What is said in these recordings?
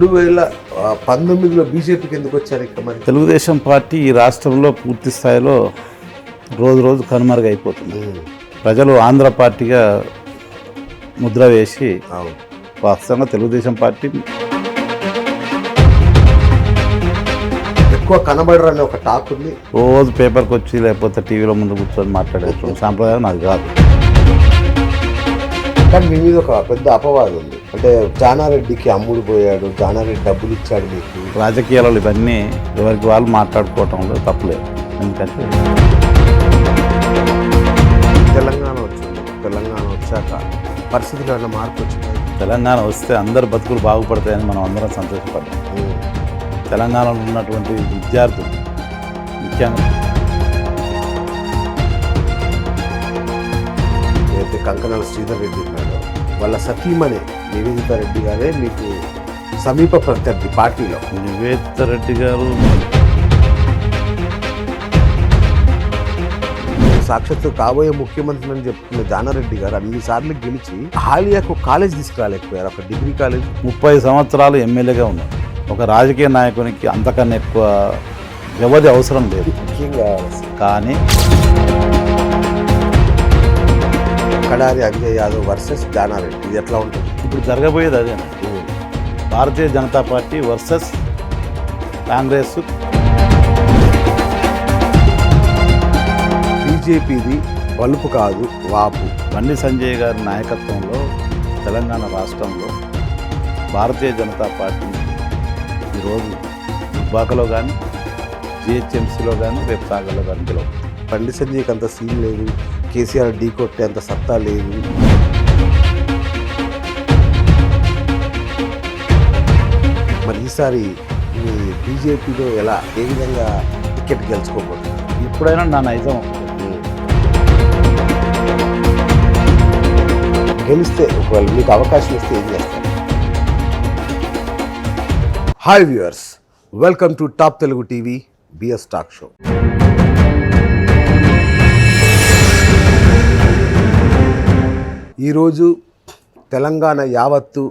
2019లో బీజేపీకి ఎందుకు వచ్చారు ఇక్కడ మరి? తెలుగుదేశం పార్టీ ఈ రాష్ట్రంలో పూర్తి స్థాయిలో రోజు రోజు కనుమరుగైపోతుంది. ప్రజలు ఆంధ్ర పార్టీగా ముద్ర వేసి వాస్తవంగా తెలుగుదేశం పార్టీ ఎక్కువ కనబడరని ఒక టాక్ ఉంది. రోజు పేపర్కి వచ్చి లేకపోతే టీవీలో ముందు కూర్చొని మాట్లాడేటువంటి సాంప్రదాయం నాకు కాదు. కానీ మీ మీద ఒక పెద్ద అపవాదం ఉంది. అంటే జానారెడ్డికి అమ్ముడు పోయాడు, జానారెడ్డి డబ్బులు ఇచ్చాడు మీకు. రాజకీయాలలో ఇవన్నీ ఎవరికి వాళ్ళు మాట్లాడుకోవటంలో తప్పలేదు. ఎందుకంటే తెలంగాణ వచ్చింది, తెలంగాణ వచ్చాక పరిస్థితులు ఏమైనా మార్పు వచ్చినాయి? తెలంగాణ వస్తే అందరు బతుకులు బాగుపడతాయని మనం అందరం సంతోషపడ్డాం. తెలంగాణలో ఉన్నటువంటి విద్యార్థులు ముఖ్యంగా అయితే కంకణాల శ్రీధర్ రెడ్డి ఉన్నాడు, వాళ్ళ సతీమణి నివేదిత రెడ్డి గారే మీకు సమీప ప్రత్యర్థి పార్టీలో. నివేదిత రెడ్డి గారు సాక్షాత్తు కాబోయే ముఖ్యమంత్రి అని చెప్తున్న జానారెడ్డి గారు అన్నిసార్లు గెలిచి హాలియాకు కాలేజ్ తీసుకురాలేకపోయారు, ఒక డిగ్రీ కాలేజ్. 30 సంవత్సరాలు ఎమ్మెల్యేగా ఉన్నారు. ఒక రాజకీయ నాయకునికి అంతకన్నా ఎక్కువ వ్యవధి అవసరం లేదు. ముఖ్యంగా కానీ కడారి అంజయ్ యాదవ్ వర్సెస్ జానారెడ్డి, ఇది ఎట్లా ఉంటుంది? ఇప్పుడు జరగబోయేది అదే. భారతీయ జనతా పార్టీ వర్సెస్ కాంగ్రెస్. బీజేపీది బలుపు కాదు వాపు. బండి సంజయ్ గారి నాయకత్వంలో తెలంగాణ రాష్ట్రంలో భారతీయ జనతా పార్టీ ఈరోజు దుబ్బాకలో కానీ జిహెచ్ఎంసీలో కానీ రేపు సాగర్లో కానీ గెలవు. బండి సంజయ్కి అంత సీన్ లేదు, కేసీఆర్ ఢీ కొట్టే అంత సత్తా లేదు. మరి ఈసారి మీ బీజేపీలో ఏ విధంగా టికెట్ గెలుచుకోబోతుంది? ఎప్పుడైనా నా నైజం గెలిస్తే, ఒకవేళ మీకు అవకాశం ఇస్తే ఏం చేస్తారు? Hi viewers, welcome to top Telugu TV BS talk show. ఈరోజు తెలంగాణ యావత్తు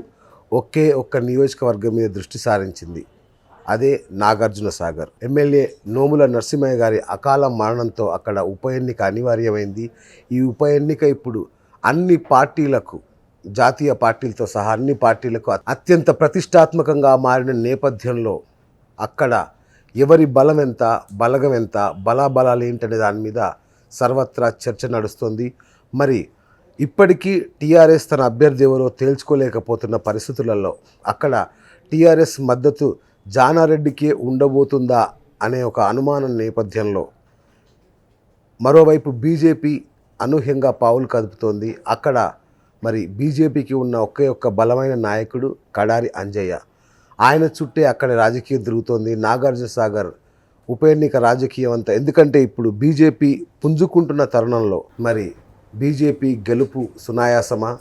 ఒకే ఒక్క నియోజకవర్గం మీద దృష్టి సారించింది. అదే నాగార్జున సాగర్. ఎమ్మెల్యే నోముల నరసింహయ్య గారి అకాల మరణంతో అక్కడ ఉప ఎన్నిక అనివార్యమైంది. ఈ ఉప ఎన్నిక ఇప్పుడు అన్ని పార్టీలకు, జాతీయ పార్టీలతో సహా అన్ని పార్టీలకు అత్యంత ప్రతిష్టాత్మకంగా మారిన నేపథ్యంలో అక్కడ ఎవరి బలం ఎంత, బలగం ఎంత, బలాబలాలు ఏంటనే దాని మీద సర్వత్రా చర్చ నడుస్తుంది. మరి ఇప్పటికీ టీఆర్ఎస్ తన అభ్యర్థి ఎవరో తేల్చుకోలేకపోతున్న పరిస్థితులలో అక్కడ టీఆర్ఎస్ మద్దతు జానారెడ్డికే ఉండబోతుందా అనే ఒక అనుమానం నేపథ్యంలో మరోవైపు బీజేపీ అనూహ్యంగా పావులు కదుపుతోంది. అక్కడ మరి బీజేపీకి ఉన్న ఒకే ఒక్క బలమైన నాయకుడు కడారి అంజయ్య. ఆయన చుట్టే అక్కడ రాజకీయం తిరుగుతోంది. నాగార్జున సాగర్ ఉప ఎన్నిక రాజకీయం అంతా, ఎందుకంటే ఇప్పుడు బీజేపీ పుంజుకుంటున్న తరుణంలో మరి బీజేపీ గెలుపు సునాయాసమా,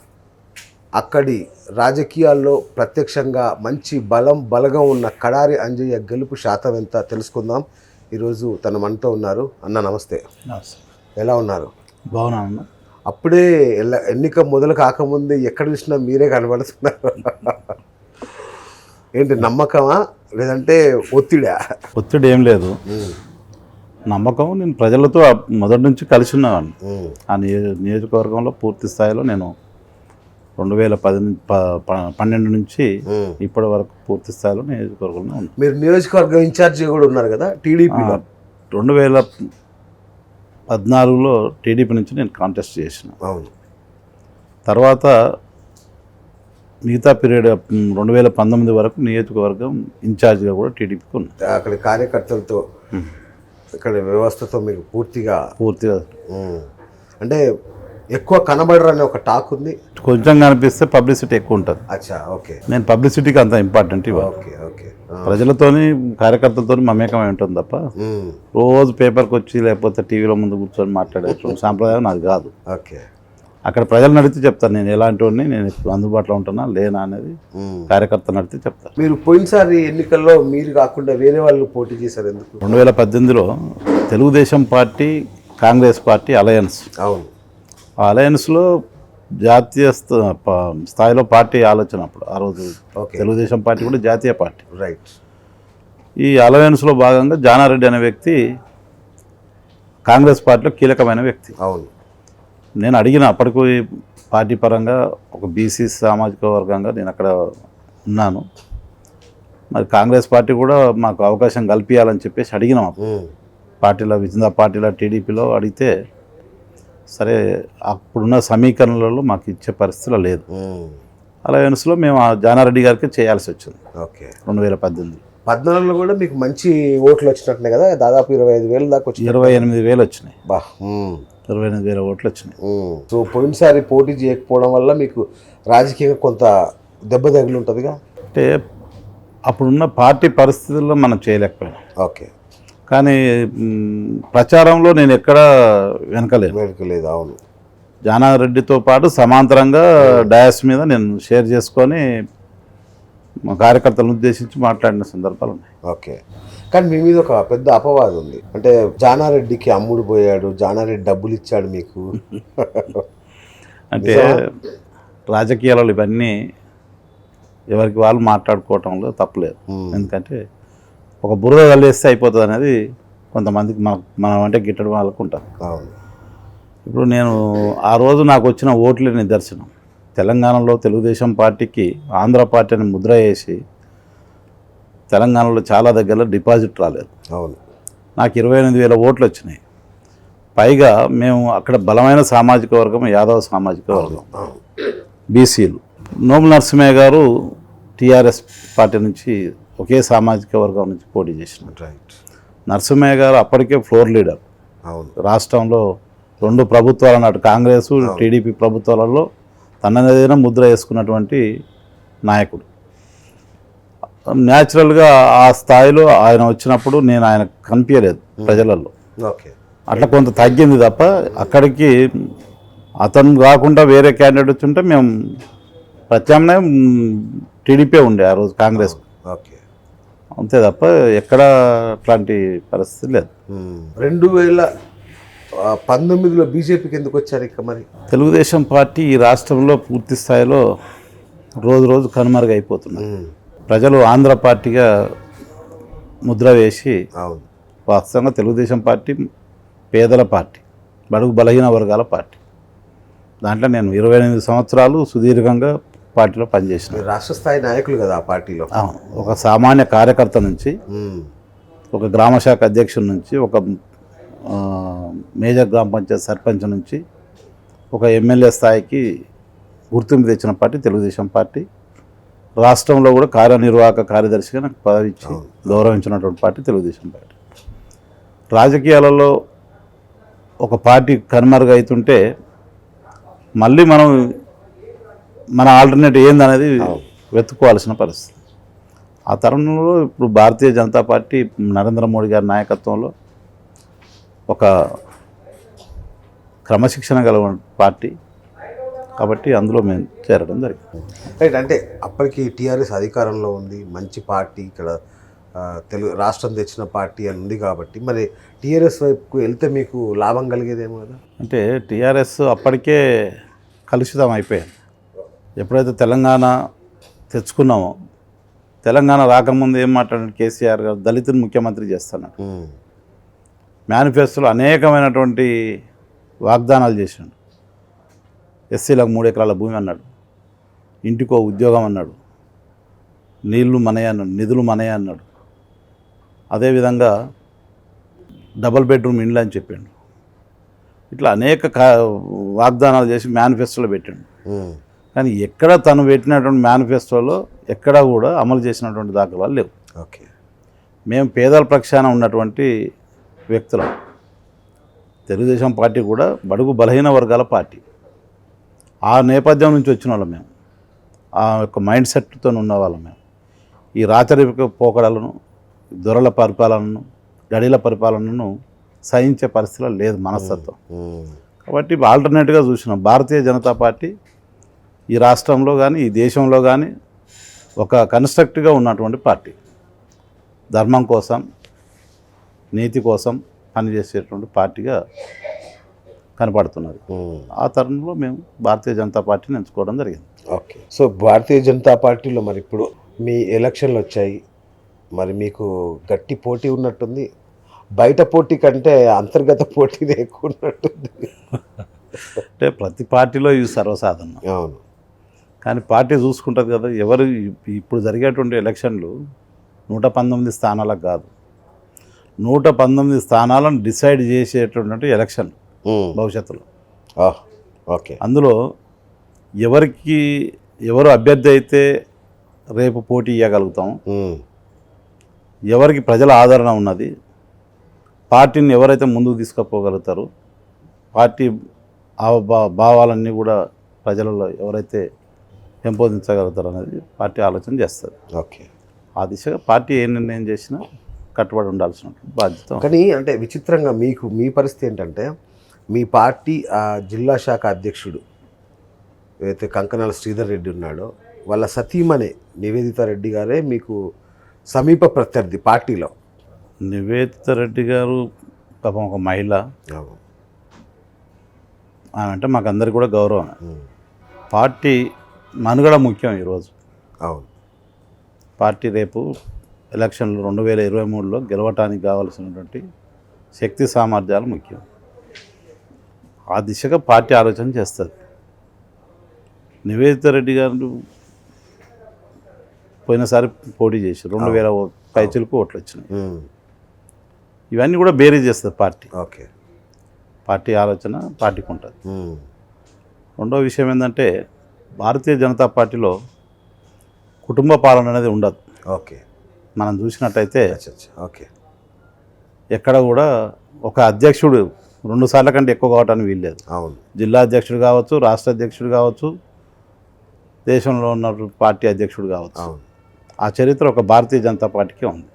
అక్కడి రాజకీయాల్లో ప్రత్యక్షంగా మంచి బలగం ఉన్న కడారి అంజయ్య గెలుపు శాతం ఎంత తెలుసుకుందాం. ఈరోజు తన మనతో ఉన్నారు. అన్న నమస్తే, ఎలా ఉన్నారు? బాగున్నాను. అప్పుడే ఎన్నిక మొదలు కాకముందే ఎక్కడ చూసినా మీరే కనబడుతున్నారు. ఏంటి, నమ్మకమా లేదంటే ఒత్తిడా? ఒత్తిడి ఏం లేదు, నమ్మకం. నేను ప్రజలతో మొదటి నుంచి కలిసి ఉన్నవాడిని. ఆ నియోజకవర్గంలో పూర్తి స్థాయిలో నేను 2012 నుంచి ఇప్పటి వరకు పూర్తి స్థాయిలో నియోజకవర్గంలో ఉన్నాను. మీరు నియోజకవర్గం ఇన్ఛార్జి కూడా ఉన్నారు కదా టీడీపీలో. 2014లో టీడీపీ నుంచి నేను కాంటెస్ట్ చేసిన. అవును. తర్వాత మిగతా పీరియడ్ 2019 వరకు నియోజకవర్గం ఇన్ఛార్జిగా కూడా టీడీపీకి ఉన్నా. అక్కడ కార్యకర్తలతో, ఇక్కడ వ్యవస్థతో మీకు పూర్తిగా అంటే ఎక్కువ కనబడరని ఒక టాక్ ఉంది. కొంచెం కనిపిస్తే పబ్లిసిటీ ఎక్కువ ఉంటుంది. అచ్చా, ఓకే. నేను పబ్లిసిటీకి అంత ఇంపార్టెంట్ ఇవ్వాలి. Okay okay. ప్రజలతోని కార్యకర్తలతో మమేకమై ఉంటుంది తప్ప రోజు పేపర్కి వచ్చి లేకపోతే టీవీలో ముందు కూర్చొని మాట్లాడేటువంటి సాంప్రదాయం నాకు కాదు. ఓకే. అక్కడ ప్రజలు నడితే చెప్తాను నేను ఎలాంటి వాడిని, నేను ఇప్పుడు అందుబాటులో ఉంటున్నా లేనా అనేది కార్యకర్త నడితే చెప్తాను. మీరు పోయినసారి ఎన్నికల్లో మీరు కాకుండా వేరే వాళ్ళు పోటీ చేశారు ఎందుకు? 2018లో Telugu Desam party Congress party alliance. అవును. ఆ అలయన్స్లో జాతీయ స్థాయిలో పార్టీ ఆలోచన అప్పుడు ఆ రోజు ఓకే. తెలుగుదేశం పార్టీ కూడా జాతీయ పార్టీ. రైట్. ఈ అలయన్స్లో భాగంగా జానారెడ్డి అనే వ్యక్తి కాంగ్రెస్ పార్టీలో కీలకమైన వ్యక్తి. అవును. నేను అడిగిన అప్పటికి పార్టీ పరంగా ఒక బీసీ సామాజిక వర్గంగా నేను అక్కడ ఉన్నాను, మరి కాంగ్రెస్ పార్టీ కూడా మాకు అవకాశం కల్పించాలని చెప్పేసి అడిగినాం. పార్టీలో విజయ పార్టీలో టీడీపీలో అడిగితే సరే అప్పుడున్న సమీకరణలలో మాకు ఇచ్చే పరిస్థితిలో లేదు. అలయన్స్లో మేము ఆ జానారెడ్డి గారికి చేయాల్సి వచ్చింది. ఓకే. 2018 14లో కూడా మీకు మంచి ఓట్లు వచ్చినట్టునే కదా, దాదాపు 25,000 దాకా వచ్చింది. 28,000 వచ్చినాయి. బా. 28,000 ఓట్లు వచ్చినాయి. సో పోయినసారి పోటీ చేయకపోవడం వల్ల మీకు రాజకీయంగా కొంత దెబ్బ తగిలి ఉంటుందిగా. అంటే అప్పుడున్న పార్టీ పరిస్థితుల్లో మనం చేయలేకపోయాం. ఓకే. కానీ ప్రచారంలో నేను ఎక్కడ వెనకలేదు. లేదు. అవును. జానారెడ్డితో పాటు సమాంతరంగా డయాస్ మీద నేను షేర్ చేసుకొని మా కార్యకర్తలను ఉద్దేశించి మాట్లాడిన సందర్భాలు ఉన్నాయి. ఓకే. కానీ మీ మీద ఒక పెద్ద అపవాదం ఉంది, అంటే జానారెడ్డికి అమ్ముడు పోయాడు, జానారెడ్డి డబ్బులు ఇచ్చాడు మీకు. అంటే రాజకీయాలలో ఇవన్నీ ఎవరికి వాళ్ళు మాట్లాడుకోవటంలో తప్పలేదు. ఎందుకంటే ఒక బురద కలిస్తే అయిపోతుంది అనేది కొంతమందికి మనం అంటే గిట్టడం వాళ్ళకు ఉంటుంది. అవును. ఇప్పుడు నేను ఆ రోజు నాకు వచ్చిన ఓట్లే నిదర్శనం. తెలంగాణలో తెలుగుదేశం పార్టీకి ఆంధ్ర పార్టీ అని ముద్ర వేసి తెలంగాణలో చాలా దగ్గరలో డిపాజిట్ రాలేదు. అవును. నాకు 28,000 ఓట్లు వచ్చినాయి. పైగా మేము అక్కడ బలమైన సామాజిక వర్గం యాదవ సామాజిక వర్గం, బీసీలు. నోముల నరసింహయ్య గారు టీఆర్ఎస్ పార్టీ నుంచి ఒకే సామాజిక వర్గం నుంచి పోటీ చేసినారు. రైట్. నరసింహయ్య గారు అప్పటికే ఫ్లోర్ లీడర్. అవును. రాష్ట్రంలో 2 ప్రభుత్వాలు అన్నట్టు కాంగ్రెస్ టీడీపీ ప్రభుత్వాలలో తనదేదైనా ముద్ర వేసుకున్నటువంటి నాయకుడు. న్యాచురల్గా ఆ స్థాయిలో ఆయన వచ్చినప్పుడు నేను ఆయన కనిపించలేదు ప్రజలలో. ఓకే. అట్లా కొంత తగ్గింది తప్ప అక్కడికి అతను కాకుండా వేరే క్యాండిడేట్ వచ్చుంటే మేము ప్రత్యామ్నాయం టీడీపీ ఉండే ఆ రోజు కాంగ్రెస్. ఓకే. అంతే తప్ప ఎక్కడ అట్లాంటి పరిస్థితి లేదు. 2019లో బీజేపీకి ఎందుకు వచ్చారు ఇక మరి? తెలుగుదేశం పార్టీ ఈ రాష్ట్రంలో పూర్తి స్థాయిలో రోజు రోజు కనుమరుగైపోతున్నారు. ప్రజలు ఆంధ్ర పార్టీగా ముద్ర వేసి, అవును, వాస్తవంగా తెలుగుదేశం పార్టీ పేదల పార్టీ, బడుగు బలహీన వర్గాల పార్టీ. దాంట్లో నేను 28 సంవత్సరాలు సుదీర్ఘంగా పార్టీలో పనిచేసిన రాష్ట్ర స్థాయి నాయకులు కదా ఆ పార్టీలో. ఒక సామాన్య కార్యకర్త నుంచి, ఒక గ్రామ శాఖ అధ్యక్షుడి నుంచి, ఒక మేజర్ గ్రామ పంచాయతీ సర్పంచ్ నుంచి, ఒక ఎమ్మెల్యే స్థాయికి గుర్తింపు తెచ్చిన పార్టీ తెలుగుదేశం పార్టీ. రాష్ట్రంలో కూడా కార్యనిర్వాహక కార్యదర్శిగా నాకు పదవి ఇచ్చి గౌరవించినటువంటి పార్టీ తెలుగుదేశం పార్టీ. రాజకీయాలలో ఒక పార్టీ కనుమరుగైతుంటే మళ్ళీ మన ఆల్టర్నేట్ ఏందనేది వెతుక్కోవాల్సిన పరిస్థితి. ఆ తరుణంలో ఇప్పుడు భారతీయ జనతా పార్టీ నరేంద్ర మోడీ గారి నాయకత్వంలో ఒక క్రమశిక్షణ గల పార్టీ కాబట్టి అందులో మేము చేరడం జరిగింది. రైట్. అంటే అప్పటికి టీఆర్ఎస్ అధికారంలో ఉంది, మంచి పార్టీ, ఇక్కడ తెలుగు రాష్ట్రం తెచ్చిన పార్టీ అని ఉంది కాబట్టి మరి టీఆర్ఎస్ వైపుకు వెళ్తే మీకు లాభం కలిగేదేమో కదా. అంటే టీఆర్ఎస్ అప్పటికే కలుషితం అయిపోయింది. ఎప్పుడైతే తెలంగాణ తెచ్చుకున్నామో, తెలంగాణ రాకముందు ఏం మాట్లాడాడు కేసీఆర్ గారు, దళితుని ముఖ్యమంత్రి చేస్తున్నాడు. మేనిఫెస్టోలో అనేకమైనటువంటి వాగ్దానాలు చేశాడు. ఎస్సీలకు 3 ఎకరాల భూమి అన్నాడు, ఇంటికో ఉద్యోగం అన్నాడు, నీళ్లు మనయే అన్నాడు, నిధులు మనయే అన్నాడు. అదేవిధంగా డబుల్ బెడ్రూమ్ ఇండ్లు అని చెప్పాడు. ఇట్లా అనేక వాగ్దానాలు చేసి మేనిఫెస్టోలో పెట్టాడు. కానీ ఎక్కడ తను పెట్టినటువంటి మేనిఫెస్టోలో ఎక్కడా కూడా అమలు చేసినటువంటి దాఖలాలు లేవు. ఓకే. మేము పేదల పక్షాన ఉన్నటువంటి వ్యక్తులం. తెలుగుదేశం పార్టీ కూడా బడుగు బలహీన వర్గాల పార్టీ. ఆ నేపథ్యం నుంచి వచ్చిన వాళ్ళం మేము. ఆ యొక్క మైండ్ సెట్తో ఉన్న వాళ్ళం మేము. ఈ రాచరిక పోకడలను, దొరల పరిపాలనను, గడిల పరిపాలనను సహించే పరిస్థితిలో లేదు మనస్తత్వం. కాబట్టి ఆల్టర్నేట్గా చూసినాం. భారతీయ జనతా పార్టీ ఈ రాష్ట్రంలో కానీ ఈ దేశంలో కానీ ఒక కన్స్ట్రక్టివ్గా ఉన్నటువంటి పార్టీ, ధర్మం కోసం నీతి కోసం పనిచేసేటువంటి పార్టీగా కనపడుతున్నది. ఆ తరుణంలో మేము భారతీయ జనతా పార్టీని ఎంచుకోవడం జరిగింది. ఓకే. సో భారతీయ జనతా పార్టీలో మరి ఇప్పుడు మీ ఎలక్షన్లు వచ్చాయి, మరి మీకు గట్టి పోటీ ఉన్నట్టుంది. బయట పోటీ కంటే అంతర్గత పోటీనే ఎక్కువ ఉన్నట్టుంది. అంటే ప్రతి పార్టీలో ఇవి సర్వసాధారణం. అవును. కానీ పార్టీ చూసుకుంటుంది కదా, ఎవరు ఇప్పుడు జరిగేటువంటి ఎలక్షన్లు 119 స్థానాలకు కాదు, 119 స్థానాలను డిసైడ్ చేసేటటువంటి ఎలక్షన్ భవిష్యత్తులో. ఓకే. అందులో ఎవరు అభ్యర్థి అయితే రేపు పోటీ ఇవ్వగలుగుతాం, ఎవరికి ప్రజల ఆదరణ ఉన్నది, పార్టీని ఎవరైతే ముందుకు తీసుకుపోగలుగుతారు, పార్టీ భావాలన్నీ కూడా ప్రజలలో ఎవరైతే పెంపొందించగలుగుతారు అనేది పార్టీ ఆలోచన చేస్తుంది. ఓకే. ఆ దిశగా పార్టీ ఏ నిర్ణయం చేసినా కట్టుబడి ఉండాల్సిన బాధ్యత. కానీ అంటే విచిత్రంగా మీ పరిస్థితి ఏంటంటే, మీ పార్టీ జిల్లా శాఖ అధ్యక్షుడు ఏదైతే కంకనాల శ్రీధర్ రెడ్డి ఉన్నాడో వాళ్ళ సతీమణి నివేదిత రెడ్డి గారే మీకు సమీప ప్రత్యర్థి పార్టీలో. నివేదిత రెడ్డి గారు పాపం ఒక మహిళ, ఆమె అంటే మాకు అందరికి కూడా గౌరవం. పార్టీ మనుగడ ముఖ్యం ఈరోజు. అవును. పార్టీ రేపు ఎలక్షన్లు 2023లో గెలవటానికి కావాల్సినటువంటి శక్తి సామర్థ్యాలు ముఖ్యం. ఆ దిశగా పార్టీ ఆలోచన చేస్తుంది. నివేదిత రెడ్డి గారు పోయినసారి పోటీ చేశారు, 2000 పైచిలకు ఓట్లు వచ్చినాయి. ఇవన్నీ కూడా బేరీ చేస్తుంది పార్టీ. ఓకే. పార్టీ ఆలోచన పార్టీకి ఉంటుంది. రెండో విషయం ఏంటంటే, భారతీయ జనతా పార్టీలో కుటుంబ పాలన అనేది ఉండదు. ఓకే. మనం చూసినట్టయితే ఓకే, ఎక్కడ కూడా ఒక అధ్యక్షుడు 2 సార్ల కంటే ఎక్కువ కావటానికి వీల్లేదు. అవును. జిల్లా అధ్యక్షుడు కావచ్చు, రాష్ట్ర అధ్యక్షుడు కావచ్చు, దేశంలో ఉన్న పార్టీ అధ్యక్షుడు కావచ్చు. ఆ చరిత్ర ఒక భారతీయ జనతా పార్టీకే ఉంది.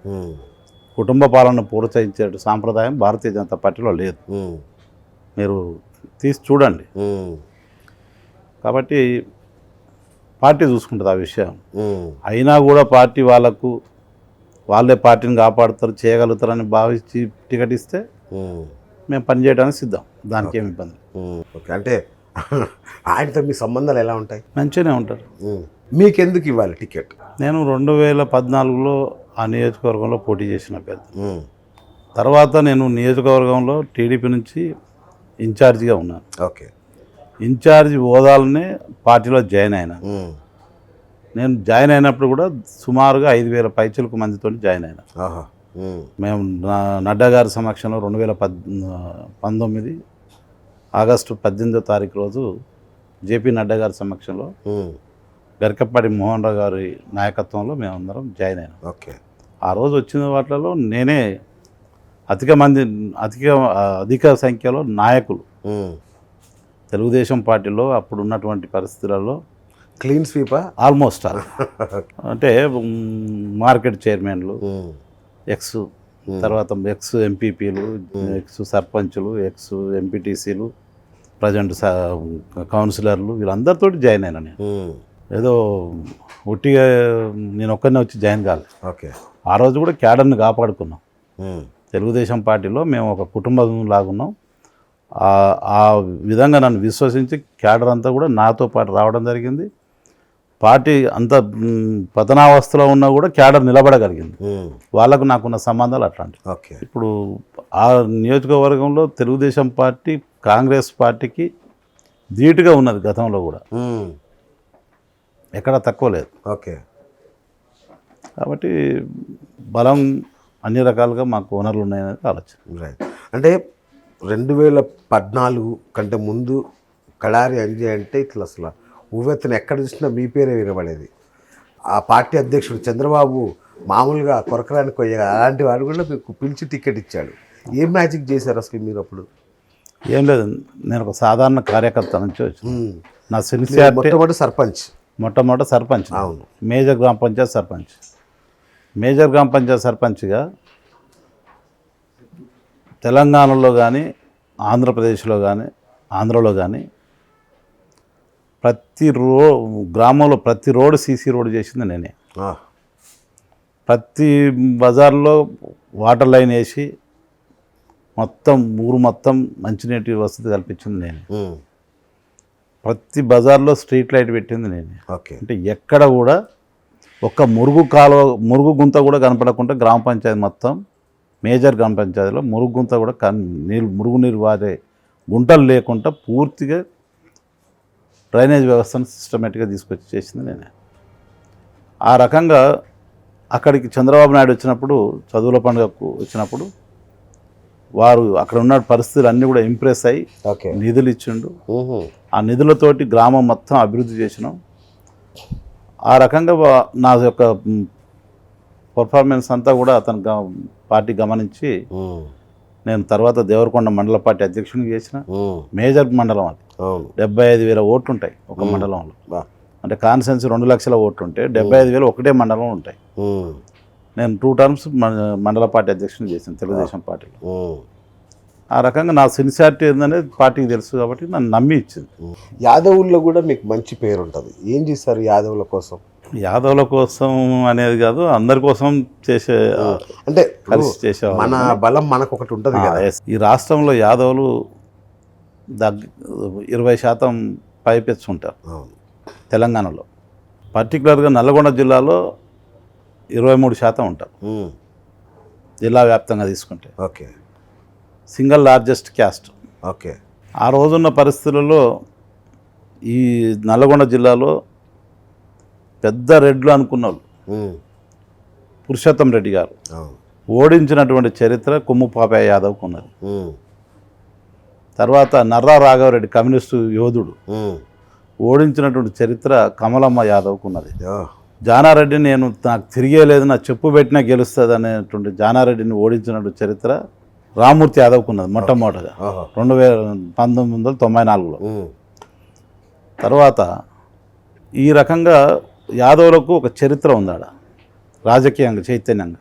కుటుంబ పాలన ప్రోత్సహించే సాంప్రదాయం భారతీయ జనతా పార్టీలో లేదు. మీరు తీసి చూడండి. కాబట్టి పార్టీ చూసుకుంటుంది ఆ విషయం. అయినా కూడా పార్టీ వాళ్ళే పార్టీని కాపాడుతారు, చేయగలుగుతారని భావించి టికెట్ ఇస్తే మేము పనిచేయడానికి సిద్ధం. దానికి ఏమి ఇబ్బంది. ఓకే. అంటే ఆయనతో మీ సంబంధాలు ఎలా ఉంటాయి? మంచిగానే ఉంటారు. మీకెందుకు ఇవ్వాలి టికెట్? నేను 2014లో ఆ నియోజకవర్గంలో పోటీ చేసిన అభ్యర్థి. తర్వాత నేను నియోజకవర్గంలో టీడీపీ నుంచి ఇన్ఛార్జిగా ఉన్నాను. ఓకే. ఇన్ఛార్జి హోదాలనే పార్టీలో జాయిన్ అయినా. నేను జాయిన్ అయినప్పుడు కూడా సుమారుగా 5,000 పైచిలకు మందితో జాయిన్ అయినా. మేము నడ్డా గారి సమక్షంలో 2019 ఆగస్టు 18వ తారీఖు రోజు జేపీ నడ్డా గారి సమక్షంలో గరికపాటి మోహన్ రావు గారి నాయకత్వంలో మేమందరం జాయిన్ అయినాం. ఓకే. ఆ రోజు వచ్చిన వాటిలో నేనే అధిక సంఖ్యలో నాయకులు తెలుగుదేశం పార్టీలో అప్పుడు ఉన్నటువంటి పరిస్థితులలో క్లీన్ స్వీప్ ఆల్మోస్ట్ అంటే మార్కెట్ చైర్మన్లు, తర్వాత ఎక్స్ ఎంపీపీలు, ఎక్స్ సర్పంచులు, ఎక్స్ ఎంపీటీసీలు, ప్రజెంట్ కౌన్సిలర్లు, వీళ్ళందరితో జాయిన్ అయినా. నేను ఏదో ఒట్టిగా నేను ఒక్కరినే వచ్చి జాయిన్ కాలేదు. ఓకే. ఆ రోజు కూడా క్యాడర్ని కాపాడుకున్నాం. తెలుగుదేశం పార్టీలో మేము ఒక కుటుంబం లాగున్నాం. ఆ విధంగా నన్ను విశ్వసించి క్యాడర్ అంతా కూడా నాతో పాటు రావడం జరిగింది. పార్టీ అంత పతనావస్థలో ఉన్నా కూడా క్యాడర్ నిలబడగలిగింది. వాళ్ళకు నాకున్న సంబంధాలు అట్లాంటివి. ఓకే. ఇప్పుడు ఆ నియోజకవర్గంలో తెలుగుదేశం పార్టీ కాంగ్రెస్ పార్టీకి ధీటుగా ఉన్నది. గతంలో కూడా ఎక్కడ తక్కువ లేదు. ఓకే. కాబట్టి బలం అన్ని రకాలుగా మాకు వనరులు ఉన్నాయనేది ఆలోచన. రైట్. అంటే 2014 కంటే ముందు కడారి అంజయ్ అంటే ఇట్లా అసలు ఊవెత్తన ఎక్కడ చూసినా మీ పేరే వినబడేది. ఆ పార్టీ అధ్యక్షుడు చంద్రబాబు మామూలుగా కొరకరానికి పోయేగా అలాంటి వాడు కూడా మీకు పిలిచి టికెట్ ఇచ్చాడు. ఏం మ్యాజిక్ చేశారు అసలు మీరు అప్పుడు? ఏం లేదు, నేను ఒక సాధారణ కార్యకర్త నుంచి వచ్చి నా సిన్సియారిటీ. మొట్టమొదటి సర్పంచ్. అవును. మేజర్ గ్రామ పంచాయత్ సర్పంచ్గా తెలంగాణలో కానీ ఆంధ్రప్రదేశ్లో కానీ ఆంధ్రలో కానీ గ్రామంలో ప్రతి రోడ్డు సీసీ రోడ్డు చేసింది నేనే. ప్రతి బజార్లో వాటర్ లైన్ వేసి మొత్తం ఊరు మొత్తం మంచినీటి వసతి కల్పించింది నేను. ప్రతి బజార్లో స్ట్రీట్ లైట్ పెట్టింది నేను. ఓకే. అంటే ఎక్కడ కూడా ఒక్క మురుగు గుంత కూడా కనపడకుండా గ్రామ పంచాయతీ మొత్తం మేజర్ గ్రామ పంచాయతీలో మురుగు గుంత కూడా మురుగునీరు వారే గుంటలు లేకుండా పూర్తిగా డ్రైనేజ్ వ్యవస్థను సిస్టమేటిక్గా తీసుకొచ్చి చేసింది నేనే. ఆ రకంగా అక్కడికి చంద్రబాబు నాయుడు వచ్చినప్పుడు, చదువుల పండుగకు వచ్చినప్పుడు వారు అక్కడ ఉన్న పరిస్థితులు అన్నీ కూడా ఇంప్రెస్ అయ్యి నిధులు ఇచ్చిండు. ఆ నిధులతోటి గ్రామం మొత్తం అభివృద్ధి చేసినాం. ఆ రకంగా నా యొక్క పర్ఫార్మెన్స్ అంతా కూడా అతను పార్టీ గమనించి నేను తర్వాత దేవరకొండ మండల పార్టీ అధ్యక్షునికి చేసిన. మేజర్ మండలం అది, 75,000 ఓట్లు ఉంటాయి ఒక మండలంలో. అంటే కాన్స్టెన్సీ 2 లక్షల ఓట్లు ఉంటే 75,000 ఒకటే మండలం ఉంటాయి. నేను 2 టర్మ్స్ మండల పార్టీ అధ్యక్షుని చేశాను తెలుగుదేశం పార్టీలో. ఆ రకంగా నా సిన్సియారిటీ ఏందనేది పార్టీకి తెలుసు కాబట్టి నన్ను నమ్మి ఇచ్చింది. యాదవుల్లో కూడా మీకు మంచి పేరు ఉంటుంది. ఏం చేస్తారు యాదవుల కోసం? యాదవుల కోసం అనేది కాదు, అందరి కోసం చేసే, అంటే కలిసి చేసే మన బలం మనకు ఒకటి ఉంటుంది కదా. ఈ రాష్ట్రంలో యాదవులు 20% పైపెచ్చు ఉంటారు తెలంగాణలో. పర్టికులర్గా నల్గొండ జిల్లాలో 23% ఉంటారు జిల్లా వ్యాప్తంగా తీసుకుంటే. Okay. Single largest caste. Okay. ఆ రోజున్న పరిస్థితులలో ఈ నల్గొండ జిల్లాలో పెద్ద రెడ్లు అనుకున్న వాళ్ళు పురుషోత్తం రెడ్డి గారు ఓడించినటువంటి చరిత్ర కొమ్ము పాపయ్య యాదవ్కు ఉన్నది. తర్వాత నర్రా రాఘవరెడ్డి కమ్యూనిస్టు యోధుడు ఓడించినటువంటి చరిత్ర కమలమ్మ యాదవ్కు ఉన్నది. జానారెడ్డి నాకు తిరిగేలేదు, నా చెప్పు పెట్టినా గెలుస్తుంది అనేటువంటి జానారెడ్డిని ఓడించినటువంటి చరిత్ర రామ్మూర్తి యాదవ్కు ఉన్నది మొట్టమొదటిగా 1994లో. తర్వాత ఈ రకంగా యాదవులకు ఒక చరిత్ర ఉంది ఆడ, రాజకీయంగా చైతన్యంగా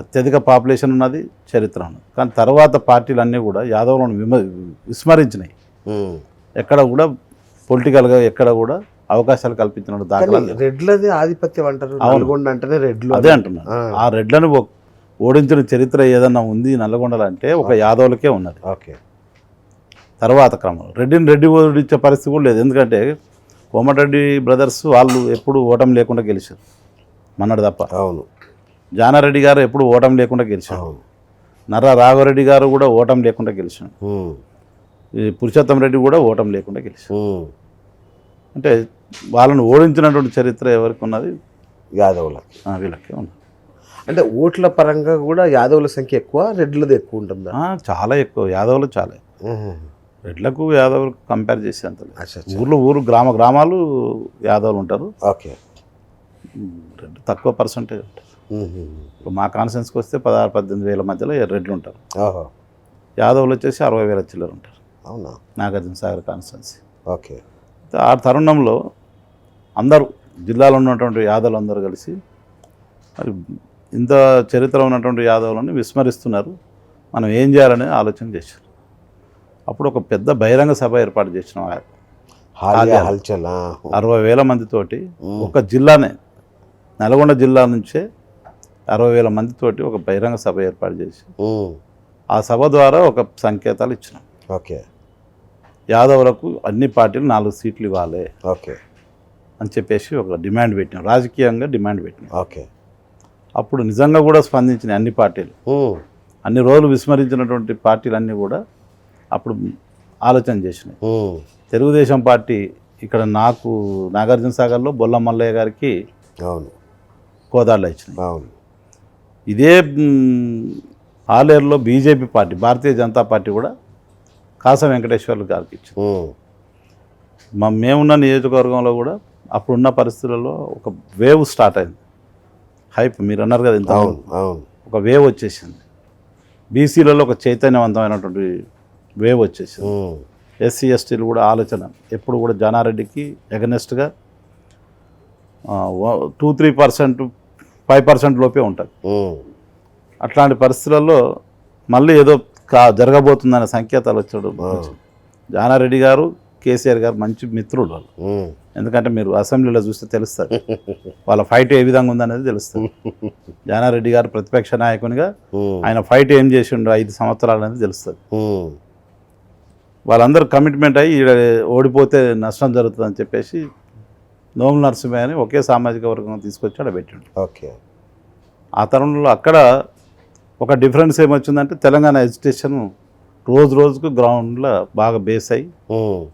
అత్యధిక పాపులేషన్ ఉన్నది, చరిత్ర ఉన్నది. కానీ తర్వాత పార్టీలన్నీ కూడా యాదవులను విస్మరించినాయి. ఎక్కడ కూడా పొలిటికల్గా ఎక్కడ కూడా అవకాశాలు కల్పించిన దాఖలా రెడ్లది ఆధిపత్యం అంటారు. నల్గొండ అంటేనే రెడ్లు. అదే అంటున్నాను. ఆ రెడ్లను ఓడించిన చరిత్ర ఏదన్నా ఉంది నల్గొండలో అంటే ఒక యాదవులకే ఉన్నది. ఓకే. తర్వాత క్రమంలో రెడ్డి ఓడించే పరిస్థితి కూడా లేదు. ఎందుకంటే కోమటిరెడ్డి బ్రదర్స్ వాళ్ళు ఎప్పుడు ఓటమి లేకుండా గెలిచారు మన్నాడు తప్ప. అవును. జానారెడ్డి గారు ఎప్పుడు ఓటమి లేకుండా గెలిచారు. నర్రా రాఘవరెడ్డి గారు కూడా ఓటమి లేకుండా గెలిచారు. ఈ పురుషోత్తం రెడ్డి కూడా ఓటమి లేకుండా గెలిచారు. అంటే వాళ్ళని ఓడించినటువంటి చరిత్ర ఎవరికి ఉన్నది? యాదవులకి, వీళ్ళకి ఉన్నది. అంటే ఓట్ల పరంగా కూడా యాదవుల సంఖ్య ఎక్కువ, రెడ్లది ఎక్కువ ఉంటుందా? చాలా ఎక్కువ. యాదవులు చాలా ఎక్కువ. రెడ్లకు యాదవులకు కంపేర్ చేసే అంత ఊరు గ్రామాలు యాదవులు ఉంటారు. ఓకే. రెడ్లు తక్కువ పర్సంటేజ్ ఉంటారు. ఇప్పుడు మా కాన్స్టెన్స్కి వస్తే 16-18 వేల మధ్యలో రెడ్లు ఉంటారు. యాదవులు వచ్చేసి 60,000 చిల్లర ఉంటారు. అవునా? నాగార్జున సాగర్ కాన్స్టెన్సీ. ఓకే. ఆ తరుణంలో అందరూ జిల్లాలో ఉన్నటువంటి యాదవులు అందరూ కలిసి మరి ఇంత చరిత్ర ఉన్నటువంటి యాదవులను విస్మరిస్తున్నారు, మనం ఏం చేయాలని ఆలోచన చేశారు. అప్పుడు ఒక పెద్ద బహిరంగ సభ ఏర్పాటు చేసినాం. 60,000 మందితోటి ఒక జిల్లానే, నల్గొండ జిల్లా నుంచే 60,000 మందితోటి ఒక బహిరంగ సభ ఏర్పాటు చేసి ఆ సభ ద్వారా ఒక సంకేతాలు ఇచ్చినాం. ఓకే. యాదవులకు అన్ని పార్టీలు 4 సీట్లు ఇవ్వాలి. ఓకే అని చెప్పేసి ఒక డిమాండ్ పెట్టినాం, రాజకీయంగా డిమాండ్ పెట్టినాం. ఓకే. అప్పుడు నిజంగా కూడా స్పందించినాయి అన్ని పార్టీలు. అన్ని రోజులు విస్మరించినటువంటి పార్టీలన్నీ కూడా అప్పుడు ఆలోచన చేసినాయి. తెలుగుదేశం పార్టీ ఇక్కడ నాకు నాగార్జున సాగర్లో బొల్ల మల్లయ్య గారికి కోదాడలో ఇచ్చినాయి. ఇదే ఆలేరులో బీజేపీ పార్టీ, భారతీయ జనతా పార్టీ కూడా కాసా వెంకటేశ్వర్లు గారికి ఇచ్చింది. మేమున్న నియోజకవర్గంలో కూడా అప్పుడున్న పరిస్థితులలో ఒక వేవ్ స్టార్ట్ అయింది. హైప్ మీరు అన్నారు కదా, ఇంత ఒక వేవ్ వచ్చేసింది. బీసీలలో ఒక చైతన్యవంతమైనటువంటి వేవ్ వచ్చేసింది. ఎస్సీ ఎస్టీలు కూడా ఆలోచన ఎప్పుడు కూడా జానారెడ్డికి ఎగనెస్ట్గా 2-3%, 5% లోపే ఉంటుంది. అట్లాంటి పరిస్థితులలో మళ్ళీ ఏదో జరగబోతుందనే సంకేతాలు వచ్చాడు. జానారెడ్డి గారు కేసీఆర్ గారు మంచి మిత్రులు వాళ్ళు. ఉమ్. ఎందుకంటే మీరు అసెంబ్లీలో చూస్తే తెలుస్తుంది వాళ్ళ ఫైట్ ఏ విధంగా ఉందనేది తెలుస్తుంది. జానారెడ్డి గారు ప్రతిపక్ష నాయకునిగా ఉమ్. ఆయన ఫైట్ ఏం చేసిండో 5 సంవత్సరాలు అనేది తెలుస్తుంది. ఉమ్. వాళ్ళందరూ కమిట్మెంట్ అయ్యి ఈడ ఓడిపోతే నష్టం జరుగుతుందని చెప్పేసి నోముల నరసింహయ్యని ఒకే సామాజిక వర్గం తీసుకొచ్చి ఆడ పెట్టిండు. ఓకే. ఆ తరుణంలో అక్కడ ఒక డిఫరెన్స్ ఏమొచ్చిందంటే తెలంగాణ ఎడ్యుకేషన్ రోజు రోజుకు గ్రౌండ్లో బాగా బేస్ అయ్యి ఉమ్.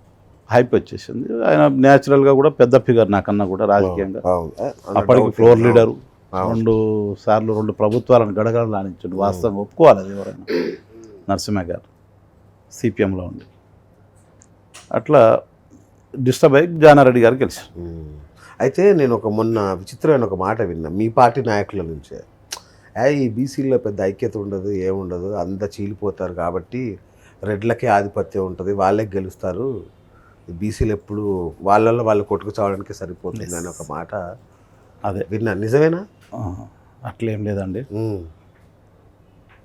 హైప్ వచ్చేసింది. ఆయన న్యాచురల్గా కూడా పెద్ద ఫిగర్ నాకన్నా కూడా రాజకీయంగా. అవును. అప్పటికి ఫ్లోర్ లీడరు, అవును. 2 సార్లు 2 ప్రభుత్వాలను గడగడలాడించాడు. వాస్తవం ఒప్పుకోవాలి అది ఎవరైనా. నరసింహ గారు సిపిఎంలో ఉండి అట్లా డిస్టర్బ్ అయ్యి జానారెడ్డి గారు గెలిచారు. ఉమ్. అయితే నేను మొన్న విచిత్రమైన ఒక మాట విన్నా మీ పార్టీ నాయకుల నుంచే. ఈ బీసీలో పెద్ద ఐక్యత ఉండదు, ఏముండదు, అంతా చీలిపోతారు కాబట్టి రెడ్లకే ఆధిపత్యం ఉంటుంది, వాళ్ళే గెలుస్తారు, బీసీలు ఎప్పుడు వాళ్ళల్లో వాళ్ళు కొట్టుకు చావడానికి సరిపోతుంది అని ఒక మాట అదే విన్నా. నిజమేనా? అట్లేం లేదండి. ఉమ్.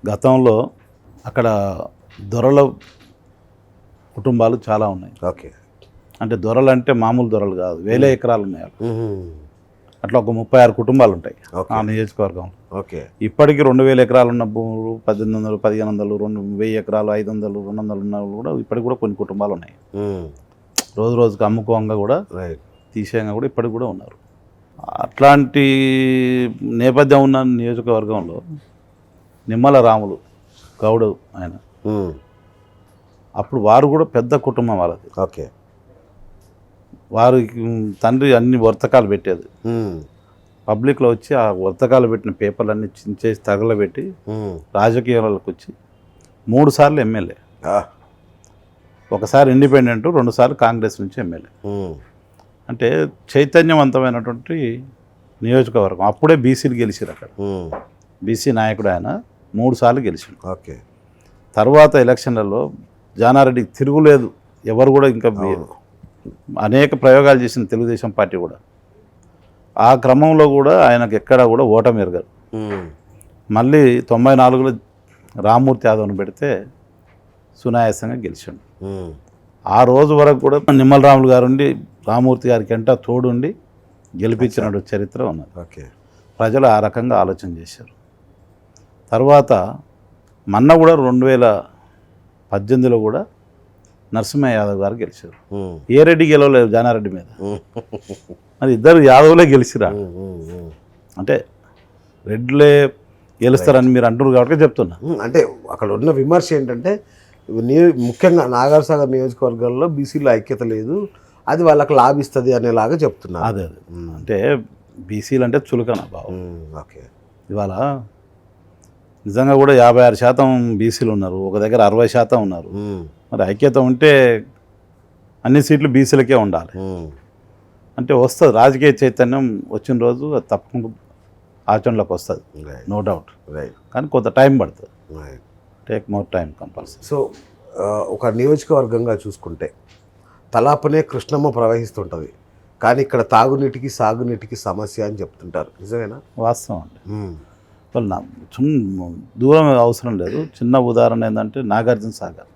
గతంలో అక్కడ దొరల కుటుంబాలు చాలా ఉన్నాయి. ఓకే. అంటే దొరలు అంటే మామూలు దొరలు కాదు, వేల ఎకరాలు ఉన్నాయి. ఉమ్. అట్లా ఒక 36 కుటుంబాలు ఉంటాయి ఓకే. ఆ నియోజకవర్గంలో. ఓకే. ఇప్పటికీ 2000 ఎకరాలు ఉన్న భూములు, 1800, 1500, 1000 ఎకరాలు, 500, 200 ఉన్న వాళ్ళు కూడా ఇప్పటికి కూడా కొన్ని కుటుంబాలు ఉన్నాయి. ఉమ్. రోజు రోజుకు అమ్ముకోంగా కూడా రైట్. తీసేయంగా కూడా ఇప్పటికి కూడా ఉన్నారు. అట్లాంటి నేపథ్యం ఉన్న నియోజకవర్గంలో నిమ్మల రాములు గౌడ్ ఆయన, ఉమ్. అప్పుడు వారు కూడా పెద్ద కుటుంబం వాళ్ళది. ఓకే. వారికి తండ్రి అన్ని వర్తకాలు పెట్టేది. ఉమ్. పబ్లిక్లో వచ్చి ఆ వర్తకాలు పెట్టిన పేపర్లన్నీ చించేసి తగలబెట్టి ఉమ్. రాజకీయాలకు వచ్చి 3 సార్లు ఎమ్మెల్యే, ఆ. ఒకసారి ఇండిపెండెంట్, 2 సార్లు కాంగ్రెస్ నుంచి ఎమ్మెల్యే. ఉమ్. అంటే చైతన్యవంతమైనటువంటి నియోజకవర్గం. అప్పుడే బీసీలు గెలిచారు అక్కడ. ఉమ్. బీసీ నాయకుడు ఆయన 3 సార్లు గెలిచాడు. ఓకే. తర్వాత ఎలక్షన్లలో జానారెడ్డికి తిరుగులేదు. ఎవరు కూడా ఇంకా అనేక ప్రయోగాలు చేసిన తెలుగుదేశం పార్టీ కూడా. ఆ క్రమంలో కూడా ఆయనకు ఎక్కడా కూడా ఓటమి ఎరగరు. ఉమ్. మళ్ళీ 94లో రామ్మూర్తి యాదవ్ను పెడితే సునాయాసంగా గెలిచాడు. ఉమ్. ఆ రోజు వరకు కూడా నిమ్మల రాములు గారు ఉండి రామ్మూర్తి గారికి ఎంట తోడుండి గెలిపించిన చరిత్ర ఉన్నది. ఓకే. ప్రజలు ఆ రకంగా ఆలోచన చేశారు. తర్వాత మొన్న కూడా 2018లో కూడా నరసింహ యాదవ్ గారు గెలిచారు. ఉమ్. ఏ రెడ్డి గెలవలేదు జానారెడ్డి మీద. ఉమ్. మరి ఇద్దరు యాదవులే గెలిచిరా. ఉమ్. ఉమ్. అంటే రెడ్లే గెలుస్తారని మీరు అంటున్నారు కాబట్టి చెప్తున్నా. అంటే అక్కడ ఉన్న విమర్శ ఏంటంటే ముఖ్యంగా నాగార్జునసాగర్ నియోజకవర్గంలో బీసీలో ఐక్యత లేదు, అది వాళ్ళకి లాభిస్తుంది అనేలాగా చెప్తున్నారు. అదే అంటే బీసీలు అంటే చులకన బాబు. ఓకే. ఇవాళ నిజంగా కూడా 56% బీసీలు ఉన్నారు, ఒక దగ్గర 60% ఉన్నారు. మరి ఐక్యత ఉంటే అన్ని సీట్లు బీసీలకే ఉండాలి. అంటే వస్తుంది రాజకీయ చైతన్యం వచ్చిన రోజు అది తప్పకుండా ఆచరణలోకి వస్తుంది, నో డౌట్. కానీ కొంత టైం పడుతుంది, take more time compulsory. So ఒక నియోజకవర్గంగా చూసుకుంటే తలాపనే కృష్ణమ్మ ప్రవహిస్తుంటుంది, కానీ ఇక్కడ తాగునీటికి సాగునీటికి సమస్య అని చెప్తుంటారు. నిజమేనా? వాస్తవం అండి. వాళ్ళు దూరం అవసరం లేదు. చిన్న ఉదాహరణ ఏంటంటే నాగార్జున సాగర్.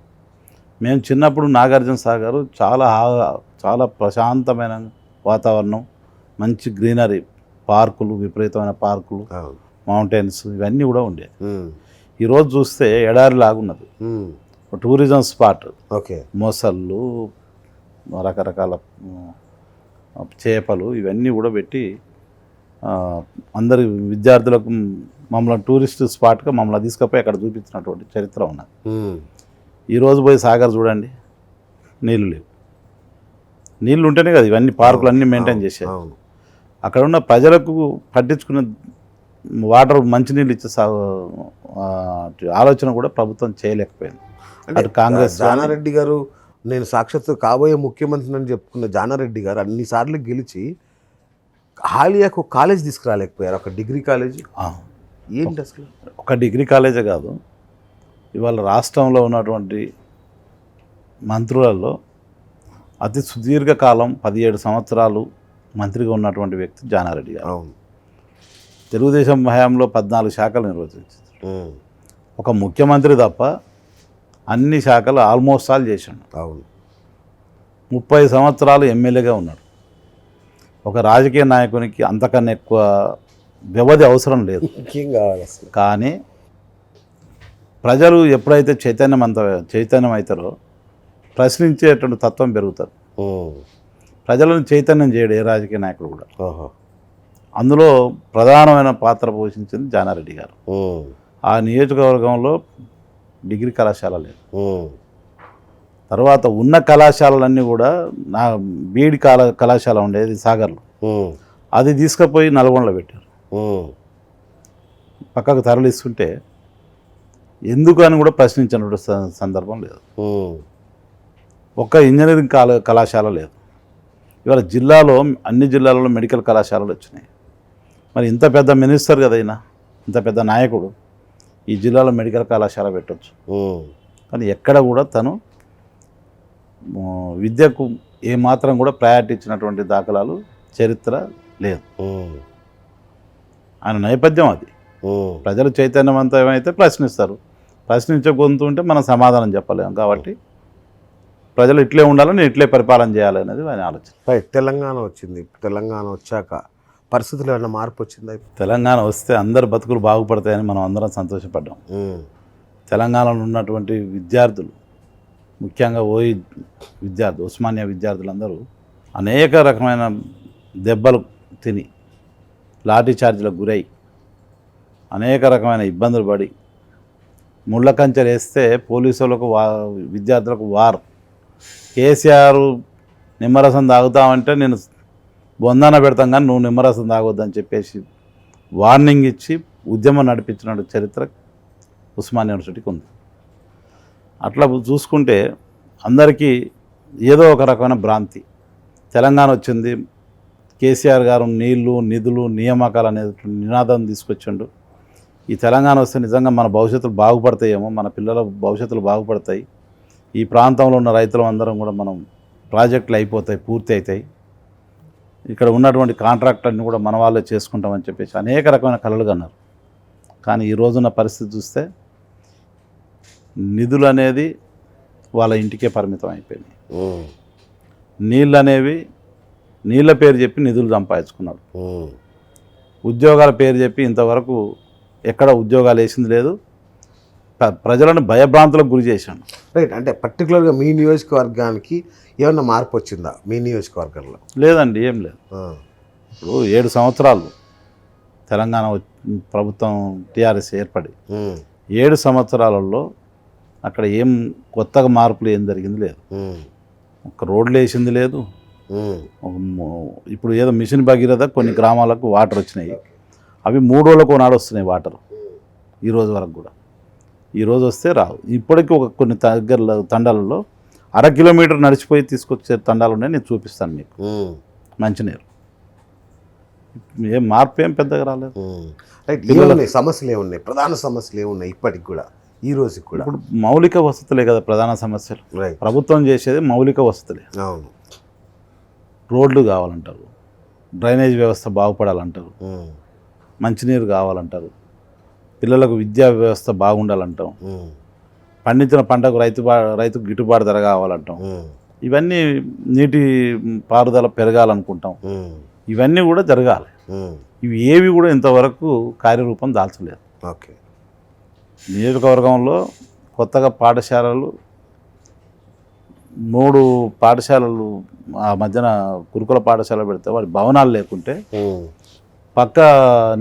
మేము చిన్నప్పుడు నాగార్జున సాగర్ చాలా ప్రశాంతమైన వాతావరణం, మంచి గ్రీనరీ, పార్కులు, విపరీతమైన పార్కులు, మౌంటైన్స్ ఇవన్నీ కూడా ఉండేవి. ఈరోజు చూస్తే ఎడారి లాగున్నది, టూరిజం స్పాట్. ఓకే. మొసళ్ళు, రకరకాల చేపలు ఇవన్నీ కూడా పెట్టి అందరి విద్యార్థులకు మమ్మల్ని టూరిస్ట్ స్పాట్గా మమ్మల్ని తీసుకుపోయి అక్కడ చూపించినటువంటి చరిత్ర ఉన్నది. ఈరోజు పోయి సాగర్ చూడండి, నీళ్ళు లేవు. నీళ్ళు ఉంటేనే కదా ఇవన్నీ పార్కులు అన్నీ మెయింటైన్ చేసేది. అక్కడ ఉన్న ప్రజలకు పట్టించుకున్న వాటర్ మంచినీళ్ళు ఇచ్చే ఆలోచన కూడా ప్రభుత్వం చేయలేకపోయింది. అంటే కాంగ్రెస్ జానారెడ్డి గారు, నేను సాక్షాత్తు కాబోయే ముఖ్యమంత్రి అని చెప్పుకున్న జానారెడ్డి గారు అన్నిసార్లు గెలిచి హాలియాకు కాలేజ్ తీసుకురాలేకపోయారు, ఒక డిగ్రీ కాలేజ్. ఏంటి అసలు? ఒక డిగ్రీ కాలేజే కాదు, ఇవాళ రాష్ట్రంలో ఉన్నటువంటి మంత్రులలో అతి సుదీర్ఘకాలం 17 సంవత్సరాలు మంత్రిగా ఉన్నటువంటి వ్యక్తి జానారెడ్డి గారు. అవును. తెలుగుదేశం హయాంలో 14 శాఖలు నిర్వహించారు. ఒక ముఖ్యమంత్రి తప్ప అన్ని శాఖలు ఆల్మోస్ట్ ఆల్ చేశాడు. అవును. 30 సంవత్సరాలు ఎమ్మెల్యేగా ఉన్నాడు. ఒక రాజకీయ నాయకునికి అంతకన్నా ఎక్కువ వ్యవధి అవసరం లేదు. ఇంకేం కావాలి అసలు? కానీ ప్రజలు ఎప్పుడైతే చైతన్యం అవుతారో ప్రశ్నించేటువంటి తత్వం పెరుగుతుంది. ప్రజలను చైతన్యం చేయడు ఏ రాజకీయ నాయకుడు కూడా. ఓహో. అందులో ప్రధానమైన పాత్ర పోషించింది జానారెడ్డి గారు. ఆ నియోజకవర్గంలో డిగ్రీ కళాశాల లేదు. తర్వాత ఉన్న కళాశాలలన్నీ కూడా బీఈడి కళాశాల ఉండేది సాగర్లో, అది తీసుకుపోయి నల్గొండలో పెట్టారు. పక్కకు తరలిస్తుంటే ఎందుకు అని కూడా ప్రశ్నించినటువంటి సందర్భం లేదు. ఒక్క ఇంజనీరింగ్ కళాశాల లేదు. ఇవాళ జిల్లాలో అన్ని జిల్లాలలో మెడికల్ కళాశాలలు వచ్చినాయి. మరి ఇంత పెద్ద మినిస్టర్ కదా అయినా, ఇంత పెద్ద నాయకుడు, ఈ జిల్లాలో మెడికల్ కళాశాల పెట్టవచ్చు. కానీ ఎక్కడ కూడా తను విద్యకు ఏమాత్రం కూడా ప్రయారిటీ ఇచ్చినటువంటి దాఖలాలు చరిత్ర లేదు. ఆయన నేపథ్యం అది. ప్రజలు చైతన్యవంతమైతే ప్రశ్నిస్తారు, ప్రశ్నించకుంటుంటే మనం సమాధానం చెప్పలేము. కాబట్టి ప్రజలు ఇట్లే ఉండాలని ఇట్లే పరిపాలన చేయాలి అనేది ఆయన ఆలోచన. రైట్. తెలంగాణ వచ్చింది. తెలంగాణ వచ్చాక పరిస్థితులు ఏమైనా మార్పు వచ్చిందా? తెలంగాణ వస్తే అందరు బతుకులు బాగుపడతాయని మనం అందరం సంతోషపడ్డాం. తెలంగాణలో ఉన్నటువంటి విద్యార్థులు, ముఖ్యంగా ఉస్మానియా విద్యార్థులందరూ అనేక రకమైన దెబ్బలు తిని, లాఠీ చార్జీలకు గురై, అనేక రకమైన ఇబ్బందులు పడి, ముళ్ళ కంచెలు వేస్తే పోలీసులకు విద్యార్థులకు వార్. కేసీఆర్ నిమ్మరసం తాగుతామంటే నేను బొందాన పెడతాం కానీ నువ్వు నిమ్మరసం తాగొద్దని చెప్పేసి వార్నింగ్ ఇచ్చి ఉద్యమం నడిపించిన చరిత్ర ఉస్మానియా యూనివర్సిటీకి ఉంది. అట్లా చూసుకుంటే అందరికీ ఏదో ఒక రకమైన భ్రాంతి. తెలంగాణ వచ్చింది, కేసీఆర్ గారు నీళ్లు, నిధులు, నియామకాలు అనేది నినాదం తీసుకొచ్చిండు. ఈ తెలంగాణ వస్తే నిజంగా మన భవిష్యత్తులు బాగుపడతాయేమో, మన పిల్లల భవిష్యత్తులు బాగుపడతాయి, ఈ ప్రాంతంలో ఉన్న రైతులం అందరం కూడా మనం ప్రాజెక్టులు అయిపోతాయి, పూర్తి అవుతాయి, ఇక్కడ ఉన్నటువంటి కాంట్రాక్టర్ని కూడా మన వాళ్ళే చేసుకుంటామని చెప్పేసి అనేక రకమైన కలలు కన్నారు. కానీ ఈ రోజున్న పరిస్థితి చూస్తే నిధులు అనేది వాళ్ళ ఇంటికే పరిమితం అయిపోయినాయి. నీళ్ళు అనేవి నీళ్ళ పేరు చెప్పి నిధులు సంపాదించుకున్నారు. ఉద్యోగాల పేరు చెప్పి ఇంతవరకు ఎక్కడ ఉద్యోగాలు వేసింది లేదు. ప్రజలను భయభ్రాంతులకు గురి చేశాను. రైట్. అంటే పర్టికులర్గా మీ నియోజకవర్గానికి ఏమన్నా మార్పు వచ్చిందా మీ నియోజకవర్గంలో? లేదండి, ఏం లేదు. ఇప్పుడు 7 సంవత్సరాలు తెలంగాణ ప్రభుత్వం టీఆర్ఎస్ ఏర్పడి 7 సంవత్సరాలలో అక్కడ ఏం కొత్తగా మార్పులు ఏం జరిగింది లేదు. ఒక రోడ్లు వేసింది లేదు. ఇప్పుడు ఏదో మిషన్ భగీరథ కొన్ని గ్రామాలకు వాటర్ వచ్చినాయి, అవి 3 రోజులకు నాడు వస్తున్నాయి వాటర్. ఈరోజు వరకు కూడా, ఈరోజు వస్తే రావు. ఇప్పటికీ కొన్ని దగ్గరలో తండాలలో 1/2 కిలోమీటర్ నడిచిపోయి తీసుకొచ్చే తండాలు ఉన్నాయి, నేను చూపిస్తాను మీకు. మంచినీరు ఏం మార్పు ఏం పెద్దగా రాలేదు. రైట్. ఏమున్నాయి సమస్యలు, ఏమున్నాయి ప్రధాన సమస్యలు, ఏమున్నాయి ఇప్పటికి కూడా ఈ రోజుకి కూడా? ఇప్పుడు మౌలిక వసతులే కదా ప్రధాన సమస్యలు. ప్రభుత్వం చేసేది మౌలిక వసతులే. అవును. రోడ్లు కావాలంటారు, డ్రైనేజ్ వ్యవస్థ బాగుపడాలంటారు, మంచినీరు కావాలంటారు, పిల్లలకు విద్యా వ్యవస్థ బాగుండాలంటాం, పండించిన పంటకు రైతుకు గిట్టుబాటు ధర కావాలంటాం, ఇవన్నీ నీటి పారుదల పెరగాలనుకుంటాం, ఇవన్నీ కూడా జరగాలి. ఇవి ఏవి కూడా ఇంతవరకు కార్యరూపం దాల్చలేదు. ఓకే. నియోజకవర్గంలో కొత్తగా పాఠశాలలు 3 పాఠశాలలు ఆ మధ్యన గురుకుల పాఠశాల పెడితే వాటి భవనాలు లేకుంటే పక్క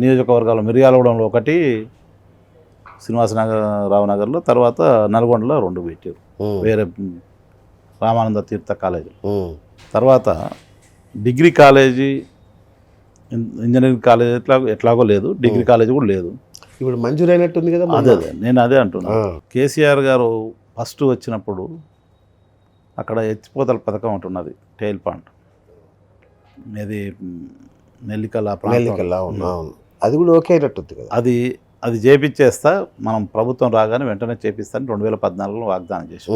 నియోజకవర్గాలు మిర్యాలగూడెంలో ఒకటి, శ్రీనివాసరావు నగర్లో, తర్వాత నల్గొండలో 2 పెట్టారు, వేరే రామానంద తీర్థ కాలేజీ. తర్వాత డిగ్రీ కాలేజీ, ఇంజనీరింగ్ కాలేజీ ఎట్లాగో లేదు, డిగ్రీ కాలేజీ కూడా లేదు. ఇప్పుడు మంజూరైనట్టుంది కదా. అదే నేను అదే అంటున్నాను. కేసీఆర్ గారు ఫస్ట్ వచ్చినప్పుడు అక్కడ ఎత్తిపోతల పథకం ఉంటున్నది, టైల్ పాండ్, ఇది నెల్లికల్ అది కూడా ఓకే అయినట్టుంది కదా. అది చేపించేస్తా, మనం ప్రభుత్వం రాగానే వెంటనే చేపిస్తాను 2014లో వాగ్దానం చేశాం.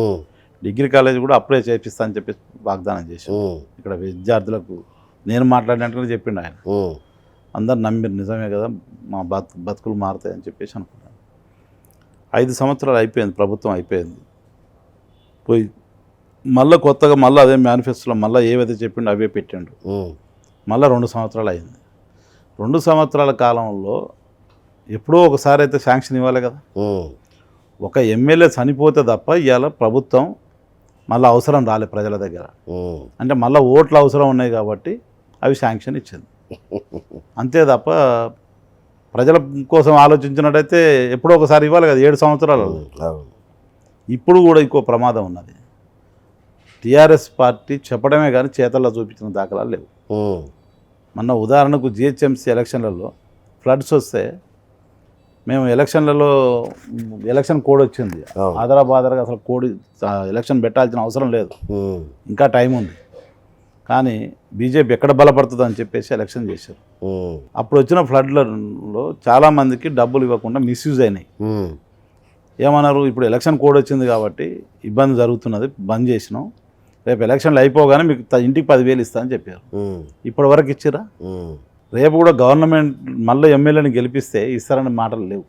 డిగ్రీ కాలేజ్ కూడా అప్పుడే చేపిస్తా అని చెప్పి వాగ్దానం చేశాం. ఇక్కడ విద్యార్థులకు నేను మాట్లాడినట్టుగా చెప్పిండు ఆయన. అందరు నమ్మిరు, నిజమే కదా, మా బతుకులు మారుతాయని చెప్పేసి అనుకున్నాను. 5 సంవత్సరాలు అయిపోయింది, ప్రభుత్వం అయిపోయింది, పోయి మళ్ళీ కొత్తగా మళ్ళీ అదే మేనిఫెస్టోలో మళ్ళీ ఏవైతే చెప్పిండో అవే పెట్టిండు. మళ్ళీ 2 సంవత్సరాలు అయింది. 2 సంవత్సరాల కాలంలో ఎప్పుడో ఒకసారి అయితే శాంక్షన్ ఇవ్వాలి కదా. ఒక ఎమ్మెల్యే చనిపోతే తప్ప ఇవాళ ప్రభుత్వం మళ్ళీ అవసరం రాలే ప్రజల దగ్గర. అంటే మళ్ళీ ఓట్లు అవసరం ఉన్నాయి కాబట్టి అవి శాంక్షన్ ఇచ్చింది. అంతే తప్ప ప్రజల కోసం ఆలోచించినట్టయితే ఎప్పుడో ఒకసారి ఇవ్వాలి కదా 7 సంవత్సరాలు. ఇప్పుడు కూడా ఇంకో ప్రమాదం ఉన్నది. టీఆర్ఎస్ పార్టీ చెప్పడమే కానీ చేతల్లో చూపించిన దాఖలాలు లేవు. మొన్న ఉదాహరణకు జిహెచ్ఎంసీ ఎలక్షన్లలో ఫ్లడ్స్ వస్తే మేము ఎలక్షన్ కోడ్ వచ్చింది. ఆదరాబాదరగా అసలు ఎలక్షన్ పెట్టాల్సిన అవసరం లేదు, ఇంకా టైం ఉంది. కానీ బీజేపీ ఎక్కడ బలపడుతుంది అని చెప్పేసి ఎలక్షన్ చేశారు. అప్పుడు వచ్చిన ఫ్లడ్లలో చాలామందికి డబ్బులు ఇవ్వకుండా మిస్యూజ్ అయినాయి. ఏమన్నారు, ఇప్పుడు ఎలక్షన్ కోడ్ వచ్చింది కాబట్టి ఇబ్బంది జరుగుతున్నది, బంద్ చేసినాం, రేపు ఎలక్షన్లు అయిపోగానే మీకు ఇంటికి 10,000 ఇస్తా అని చెప్పారు. ఇప్పటి వరకు ఇచ్చిరా? రేపు కూడా గవర్నమెంట్ మళ్ళీ ఎమ్మెల్యేని గెలిపిస్తే ఇస్తారనే మాటలు లేవు.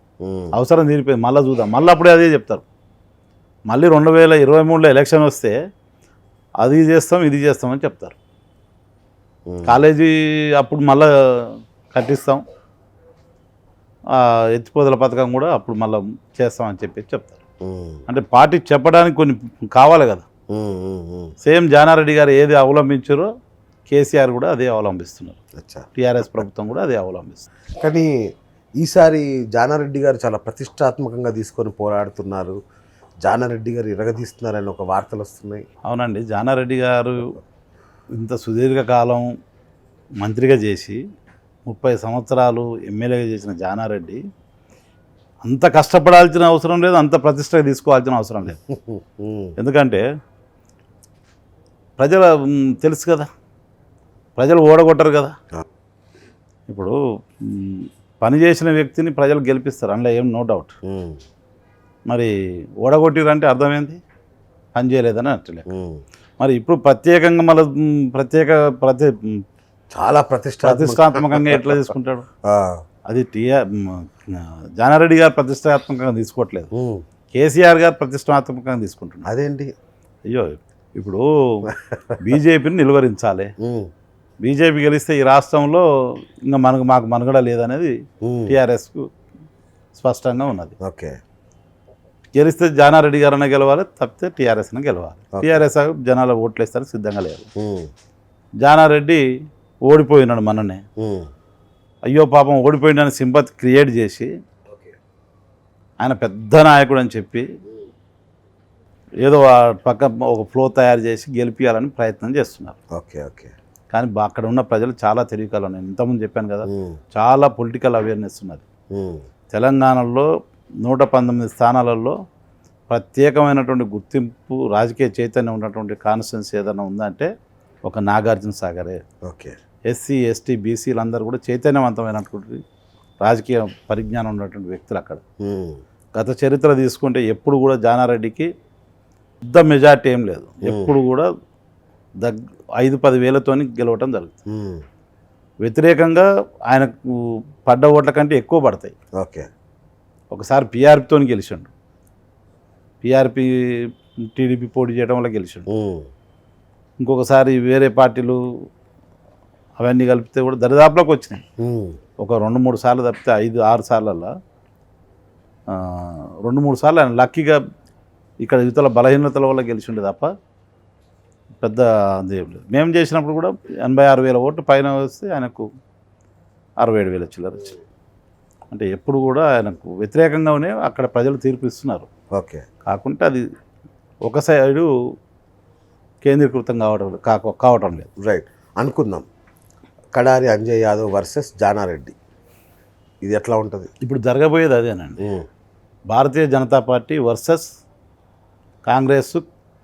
అవసరం తీరిపోయింది, మళ్ళీ చూద్దాం, మళ్ళీ అప్పుడే అదే చెప్తారు. మళ్ళీ 2023లో ఎలక్షన్ వస్తే అది చేస్తాం ఇది చేస్తామని చెప్తారు. కాలేజీ అప్పుడు మళ్ళీ కట్టిస్తాం, ఎత్తిపోతల పథకం కూడా అప్పుడు మళ్ళీ చేస్తామని చెప్పేసి చెప్తారు. అంటే పార్టీ చెప్పడానికి కొన్ని కావాలి కదా. సేమ్ జానారెడ్డి గారు ఏది అవలంబించారో కేసీఆర్ కూడా అదే అవలంబిస్తున్నారు. టీఆర్ఎస్ ప్రభుత్వం కూడా అదే అవలంబిస్తుంది. కానీ ఈసారి జానారెడ్డి గారు చాలా ప్రతిష్టాత్మకంగా తీసుకొని పోరాడుతున్నారు, జానారెడ్డి గారు ఇరగదీస్తున్నారని ఒక వార్తలు వస్తున్నాయి. అవునండి, జానారెడ్డి గారు ఇంత సుదీర్ఘకాలం మంత్రిగా చేసి 30 సంవత్సరాలు ఎమ్మెల్యేగా చేసిన జానారెడ్డి అంత కష్టపడాల్సిన అవసరం లేదు, అంత ప్రతిష్ట తీసుకోవాల్సిన అవసరం లేదు. ఎందుకంటే ప్రజల తెలుసు కదా, ప్రజలు ఓడగొట్టరు కదా. ఇప్పుడు పనిచేసిన వ్యక్తిని ప్రజలు గెలిపిస్తారు, అందులో ఏం నో డౌట్. మరి ఓడగొట్టిరంటే అర్థం ఏంది? పని చేయలేదని అట్లే. మరి ఇప్పుడు ప్రత్యేకంగా మళ్ళీ చాలా ప్రతిష్టాత్మకంగా ఎట్లా తీసుకుంటాడు? అది జానారెడ్డి గారు ప్రతిష్టాత్మకంగా తీసుకోవట్లేదు, కేసీఆర్ గారు ప్రతిష్టాత్మకంగా తీసుకుంటున్నారు. అదేంటి? అయ్యో, ఇప్పుడు బీజేపీని నిలువరించాలి, బీజేపీ గెలిస్తే ఈ రాష్ట్రంలో ఇంకా మాకు మనుగడ లేదనేది టీఆర్ఎస్కు స్పష్టంగా ఉన్నది. ఓకే, గెలిస్తే జానారెడ్డి గారన్నా గెలవాలి, తప్పితే టీఆర్ఎస్ని గెలవాలి. టీఆర్ఎస్ జనాలు ఓట్లు వేస్తారు సిద్ధంగా లేదు. జానారెడ్డి ఓడిపోయినాడు మననే, అయ్యో పాపం ఓడిపోయిందని సింపతి క్రియేట్ చేసి ఆయన పెద్ద నాయకుడు అని చెప్పి ఏదో పక్క ఒక ఫ్లో తయారు చేసి గెలిపించాలని ప్రయత్నం చేస్తున్నారు. Okay okay. కానీ అక్కడ ఉన్న ప్రజలు చాలా తెలివికలు. నేను ఇంతకుముందు చెప్పాను కదా, చాలా పొలిటికల్ అవేర్నెస్ ఉన్నది. తెలంగాణలో 119 స్థానాలలో ప్రత్యేకమైనటువంటి గుర్తింపు, రాజకీయ చైతన్యం ఉన్నటువంటి కాన్స్టిట్యున్సీ ఏదైనా ఉందంటే ఒక నాగార్జున సాగరే. ఓకే. ఎస్సీ ఎస్టీ బీసీలందరూ కూడా చైతన్యవంతమైనటువంటి రాజకీయ పరిజ్ఞానం ఉన్నటువంటి వ్యక్తులు అక్కడ. గత చరిత్ర తీసుకుంటే ఎప్పుడు కూడా జానారెడ్డికి పెద్ద మెజార్టీ ఏం లేదు, ఎప్పుడు కూడా 5-10 వేలతోని గెలవటం జరుగుతుంది. వ్యతిరేకంగా ఆయనకు పడ్డ ఓట్ల కంటే ఎక్కువ పడతాయి. ఓకే. ఒకసారి పీఆర్పీతో గెలిచాడు, పీఆర్పీ టీడీపీ పోటీ చేయడం వల్ల గెలిచాడు. ఇంకొకసారి వేరే పార్టీలు అవన్నీ కలిపితే కూడా దరిదాపులోకి వచ్చినాయి. ఒక 2-3 సార్లు తప్పితే 5-6 సార్లలో 2-3 సార్లు ఆయన లక్కీగా ఇక్కడ యువతల బలహీనతల వల్ల గెలిచిండే తప్ప పెద్ద అదేం లేదు. మేము చేసినప్పుడు కూడా 86,000 ఓట్లు పైన వస్తే ఆయనకు 67,000 చిల్లర వచ్చింది. అంటే ఎప్పుడు కూడా ఆయనకు వ్యతిరేకంగానే అక్కడ ప్రజలు తీర్పు ఇస్తున్నారు. ఓకే. కాకుంటే అది ఒక సైడు కేంద్రీకృతం కావటం లేదు. రైట్. అనుకుందాం, కడారి అంజయ్ యాదవ్ వర్సెస్ జానారెడ్డి, ఇది ఎట్లా ఉంటుంది? ఇప్పుడు జరగబోయేది అదేనండి. Bharatiya Janata party versus Congress,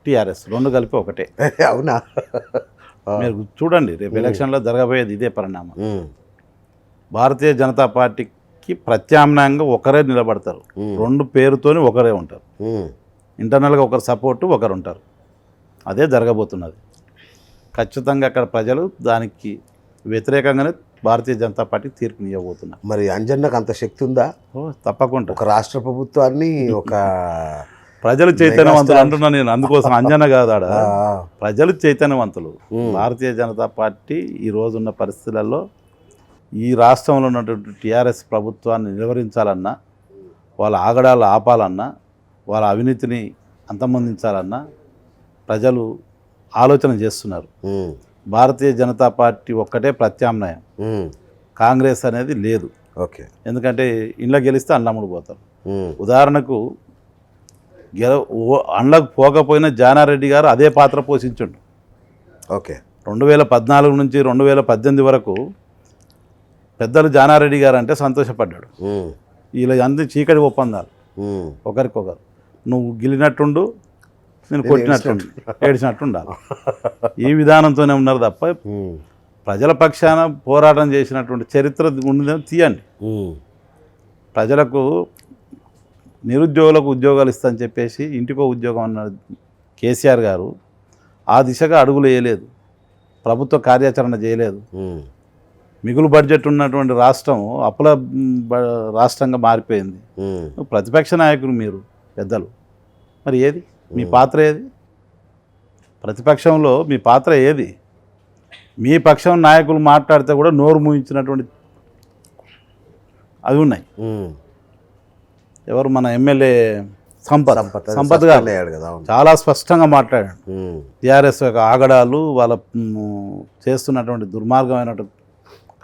TRS రెండు కలిపి ఒకటే. అవునా? మీరు చూడండి, రేపు ఎలక్షన్లో జరగబోయేది ఇదే పరిణామం. భారతీయ జనతా పార్టీకి ప్రత్యామ్నాయంగా ఒకరే నిలబడతారు, 2 పేరుతోని ఒకరే ఉంటారు, ఇంటర్నల్గా ఒకరు సపోర్టు ఒకరు ఉంటారు. అదే జరగబోతున్నది. ఖచ్చితంగా అక్కడ ప్రజలు దానికి వ్యతిరేకంగానే భారతీయ జనతా పార్టీ తీర్పునివ్వబోతున్నారు. మరి అంజన్నకు అంత శక్తి ఉందా? తప్పకుండా. ఒక రాష్ట్ర ప్రభుత్వాన్ని, ఒక ప్రజలు చైతన్యవంతులు మెగాస్టార్. అంటున్నా నేను, అందుకోసం అంజన కాదాడ. ఆ, ప్రజలు చైతన్యవంతులు. ఉమ్, భారతీయ జనతా పార్టీ ఈ రోజున్న పరిస్థితులలో ఈ రాష్ట్రంలో ఉన్నటువంటి టీఆర్ఎస్ ప్రభుత్వాన్ని నిలువరించాలన్నా, వాళ్ళ ఆగడాలు ఆపాలన్నా, వాళ్ళ అవినీతిని అంతమొందించాలన్నా ప్రజలు ఆలోచన చేస్తున్నారు. ఉమ్, భారతీయ జనతా పార్టీ ఒక్కటే ప్రత్యామ్నాయం, ఉమ్, కాంగ్రెస్ అనేది లేదు. ఓకే. ఎందుకంటే ఇంట్లో గెలిస్తే అన్నముడు పోతారు. ఉమ్, ఉదాహరణకు అండ్లకు పోకపోయినా జానారెడ్డి గారు అదే పాత్ర పోషించుండు. ఓకే. 2014 నుంచి 2018 వరకు పెద్దలు జానారెడ్డి గారు అంటే సంతోషపడ్డాడు. ఉమ్, వీళ్ళ అందరి చీకటి ఒప్పందాలు, ఉమ్, ఒకరికొకరు. నువ్వు గిలినట్టుండు, నేను కొట్టినట్టుండు, ఏడిచినట్టు ఉండాలి. ఈ విధానంతోనే ఉన్నారు తప్ప ఉమ్, ప్రజల పక్షాన పోరాటం చేసినటువంటి చరిత్ర ఉందని తీయండి. ఉమ్, ప్రజలకు నిరుద్యోగులకు ఉద్యోగాలు ఇస్తామని చెప్పేసి ఇంటికో ఉద్యోగం అన్న కేసీఆర్ గారు ఆ దిశగా అడుగులు వేయలేదు, ప్రభుత్వ కార్యాచరణ చేయలేదు. ఉమ్, మిగులు బడ్జెట్ ఉన్నటువంటి రాష్ట్రం అప్పుల రాష్ట్రంగా మారిపోయింది. ఉమ్, ప్రతిపక్ష నాయకులు మీరు పెద్దలు, మరి ఏది మీ పాత్ర ఏది? ప్రతిపక్షంలో మీ పాత్ర ఏది? మీ పక్షం నాయకులు మాట్లాడితే కూడా నోరు మూయించినటువంటి అవి ఉన్నాయి. ఉమ్. ఎవరు? మన ఎమ్మెల్యే సంపత్ సంపత్ సంపత్ గారు అయ్యాడు కదా. అవును. చాలా స్పష్టంగా మాట్లాడాడు. ఉమ్, టీఆర్ఎస్ యొక్క ఆగడాలు, వాళ్ళ చేస్తున్నటువంటి దుర్మార్గమైనటువంటి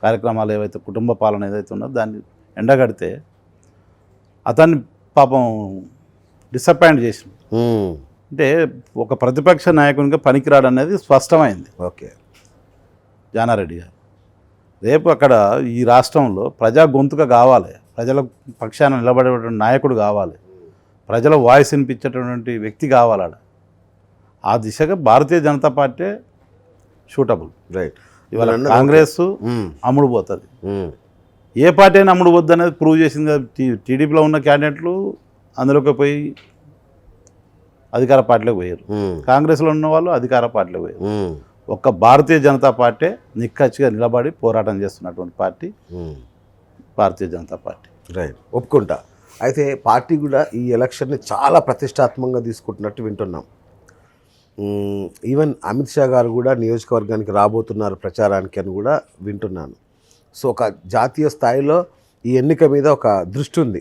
కార్యక్రమాలు ఏవైతే, కుటుంబ పాలన ఏదైతే ఉన్నదో దాన్ని ఎండగడితే అతన్ని పాపం డిసప్పాయింట్ చేసింది. ఉమ్, అంటే ఒక ప్రతిపక్ష నాయకునిగా పనికిరాడు అనేది స్పష్టమైంది ఓకే. జానారెడ్డి గారు. రేపు అక్కడ ఈ రాష్ట్రంలో ప్రజా గొంతుక కావాలి, ప్రజల పక్షాన నిలబడేటువంటి నాయకుడు కావాలి, ప్రజల వాయిస్ వినిపించేటటువంటి వ్యక్తి కావాలి ఆడ. ఆ దిశగా భారతీయ జనతా పార్టీ షూటబుల్. రైట్. ఇవాళ కాంగ్రెస్ ఉమ్, అమ్ముడు పోతుంది. ఉమ్, ఏ పార్టీ అయినా అమ్ముడు పోద్దు అనేది ప్రూవ్ చేసింది కదా. టీడీపీలో ఉన్న క్యాండిడేట్లు అందులోకి పోయి అధికార పార్టీలోకి పోయారు, ఉమ్, కాంగ్రెస్లో ఉన్న వాళ్ళు అధికార పార్టీలోకి పోయారు. ఉమ్, ఒక్క భారతీయ జనతా పార్టీ నిక్కచ్చిగా నిలబడి పోరాటం చేస్తున్నటువంటి పార్టీ ఉమ్. భారతీయ జనతా పార్టీ. రైట్, ఒప్పుకుంటా. అయితే పార్టీ కూడా ఈ ఎలక్షన్ని చాలా ప్రతిష్టాత్మకంగా తీసుకుంటున్నట్టు వింటున్నాం. ఈవెన్ అమిత్ షా గారు కూడా నియోజకవర్గానికి రాబోతున్నారు ప్రచారానికి అని కూడా వింటున్నాను. సో ఒక జాతీయ స్థాయిలో ఈ ఎన్నిక మీద ఒక దృష్టి ఉంది,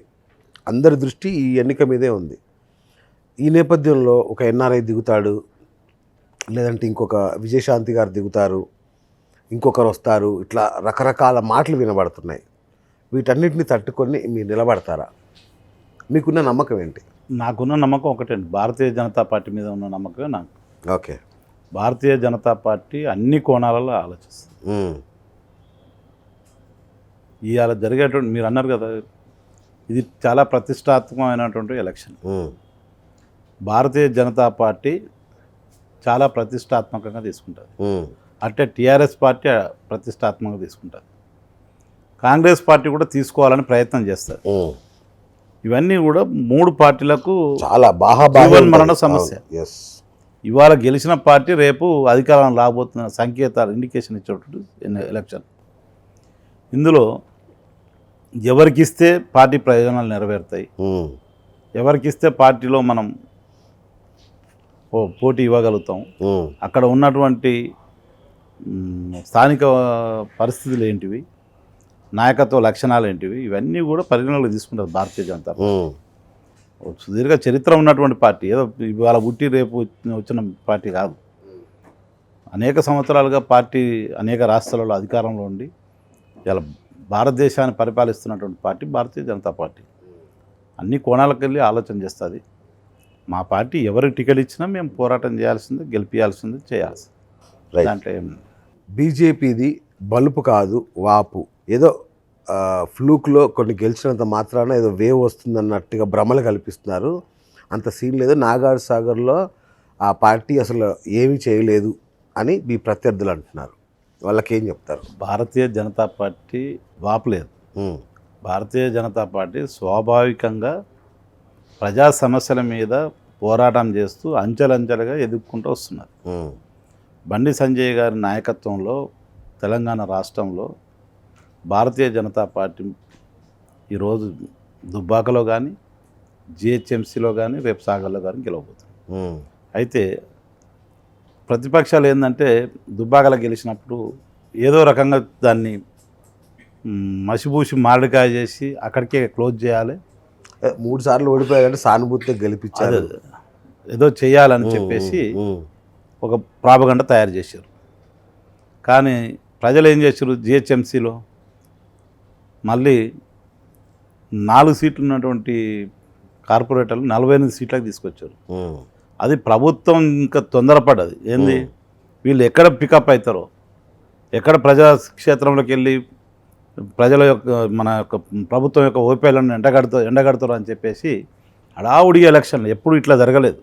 అందరి దృష్టి ఈ ఎన్నిక మీదే ఉంది. ఈ నేపథ్యంలో ఒక ఎన్ఆర్ఐ దిగుతాడు, లేదంటే ఇంకొక విజయశాంతి గారు దిగుతారు, ఇంకొకరు వస్తారు, ఇట్లా రకరకాల మాటలు వినబడుతున్నాయి. వీటన్నిటిని తట్టుకొని మీరు నిలబడతారా? మీకున్న నమ్మకం ఏంటి? నాకున్న నమ్మకం ఒకటండి, భారతీయ జనతా పార్టీ మీద ఉన్న నమ్మకమే నాకు. ఓకే. భారతీయ జనతా పార్టీ అన్ని కోణాలలో ఆలోచిస్తుంది. ఉమ్, ఇవాళ జరిగేటువంటి, మీరు అన్నారు కదా, ఇది చాలా ప్రతిష్టాత్మకమైనటువంటి ఎలక్షన్. ఉమ్, భారతీయ జనతా పార్టీ చాలా ప్రతిష్టాత్మకంగా తీసుకుంటుంది. ఉమ్, అంటే టీఆర్ఎస్ పార్టీ ప్రతిష్టాత్మకంగా తీసుకుంటుంది, కాంగ్రెస్ పార్టీ కూడా తీసుకోవాలని ప్రయత్నం చేస్తుంది. ఉమ్. ఇవన్నీ కూడా మూడు పార్టీలకు చాలా జీవన్మరణ సమస్య. ఎస్. ఇవాళ గెలిచిన పార్టీ రేపు అధికారం రాబోతున్న సంకేతాలు, ఇండికేషన్ ఇచ్చేటట్టు ఎలక్షన్. ఇందులో ఎవరికిస్తే పార్టీ ప్రయోజనాలు నెరవేరుతాయి, ఉమ్, ఎవరికిస్తే పార్టీలో మనం పోటీ ఇవ్వగలుగుతాం, ఉమ్, అక్కడ ఉన్నటువంటి స్థానిక పరిస్థితులు ఏంటివి, నాయకత్వ లక్షణాలు ఏంటివి, ఇవన్నీ కూడా పరిగణలోకి తీసుకుంటారు భారతీయ జనతా పార్టీ. ఉమ్, సుదీర్ఘ చరిత్ర ఉన్నటువంటి పార్టీ, ఏదో ఇవాళ పుట్టి రేపు వచ్చిన పార్టీ కాదు. అనేక సంవత్సరాలుగా పార్టీ అనేక రాష్ట్రాలలో అధికారంలో ఉండి ఇలా భారతదేశాన్ని పరిపాలిస్తున్నటువంటి పార్టీ భారతీయ జనతా పార్టీ. అన్ని కోణాలకు వెళ్ళి ఆలోచన చేస్తుంది. మా పార్టీ ఎవరికి టికెట్ ఇచ్చినా మేము పోరాటం చేయాల్సిందే, గెలిపించాల్సిందే, చేయాల్సింది. రైట్. దాంట్లో ఏం బీజేపీది బలుపు కాదు వాపు. ఏదో ఫ్లూక్లో కొన్ని గెలిచినంత మాత్రాన ఏదో వేవ్ వస్తుందన్నట్టుగా భ్రమలు కల్పిస్తున్నారు. అంత సీన్ లేదు. నాగార్ సాగర్లో ఆ పార్టీ అసలు ఏమీ చేయలేదు అని మీ ప్రత్యర్థులు అంటున్నారు. వాళ్ళకేం చెప్తారు? భారతీయ జనతా పార్టీ వాపలేదు. ఉమ్, భారతీయ జనతా పార్టీ స్వాభావికంగా ప్రజా సమస్యల మీద పోరాటం చేస్తూ అంచెలంచెలుగా ఎదుర్కొంటూ వస్తున్నారు. ఉమ్, బండి సంజయ్ గారి నాయకత్వంలో తెలంగాణ రాష్ట్రంలో భారతీయ జనతా పార్టీ ఈరోజు దుబ్బాకలో కానీ, జిహెచ్ఎంసీలో కానీ రేపు సాగర్లో కానీ గెలవబోతున్నాం. అయితే ప్రతిపక్షాలు ఏంటంటే దుబ్బాకలో గెలిచినప్పుడు ఏదో రకంగా దాన్ని మసిబూసి మామిడికాయ చేసి అక్కడికే క్లోజ్ చేయాలి, 3 సార్లు ఓడిపోయారంటే సానుభూతితో గెలిపించారు, ఏదో చేయాలని చెప్పేసి ఒక ప్రాపగండ తయారు చేశారు. కానీ ప్రజలు ఏం చేశారు, జిహెచ్ఎంసీలో మళ్ళీ 4 సీట్లు ఉన్నటువంటి కార్పొరేటర్లు 48 సీట్లకు తీసుకొచ్చారు. అది ప్రభుత్వం ఇంకా తొందరపడ్డది. ఏంది, వీళ్ళు ఎక్కడ పికప్ అవుతారో, ఎక్కడ ప్రజాక్షేత్రంలోకి వెళ్ళి ప్రజల యొక్క మన యొక్క ప్రభుత్వం యొక్క ఓపీలను ఎండగడతారు అని చెప్పేసి హడావుడి ఎలక్షన్లు ఎప్పుడు ఇట్లా జరగలేదు.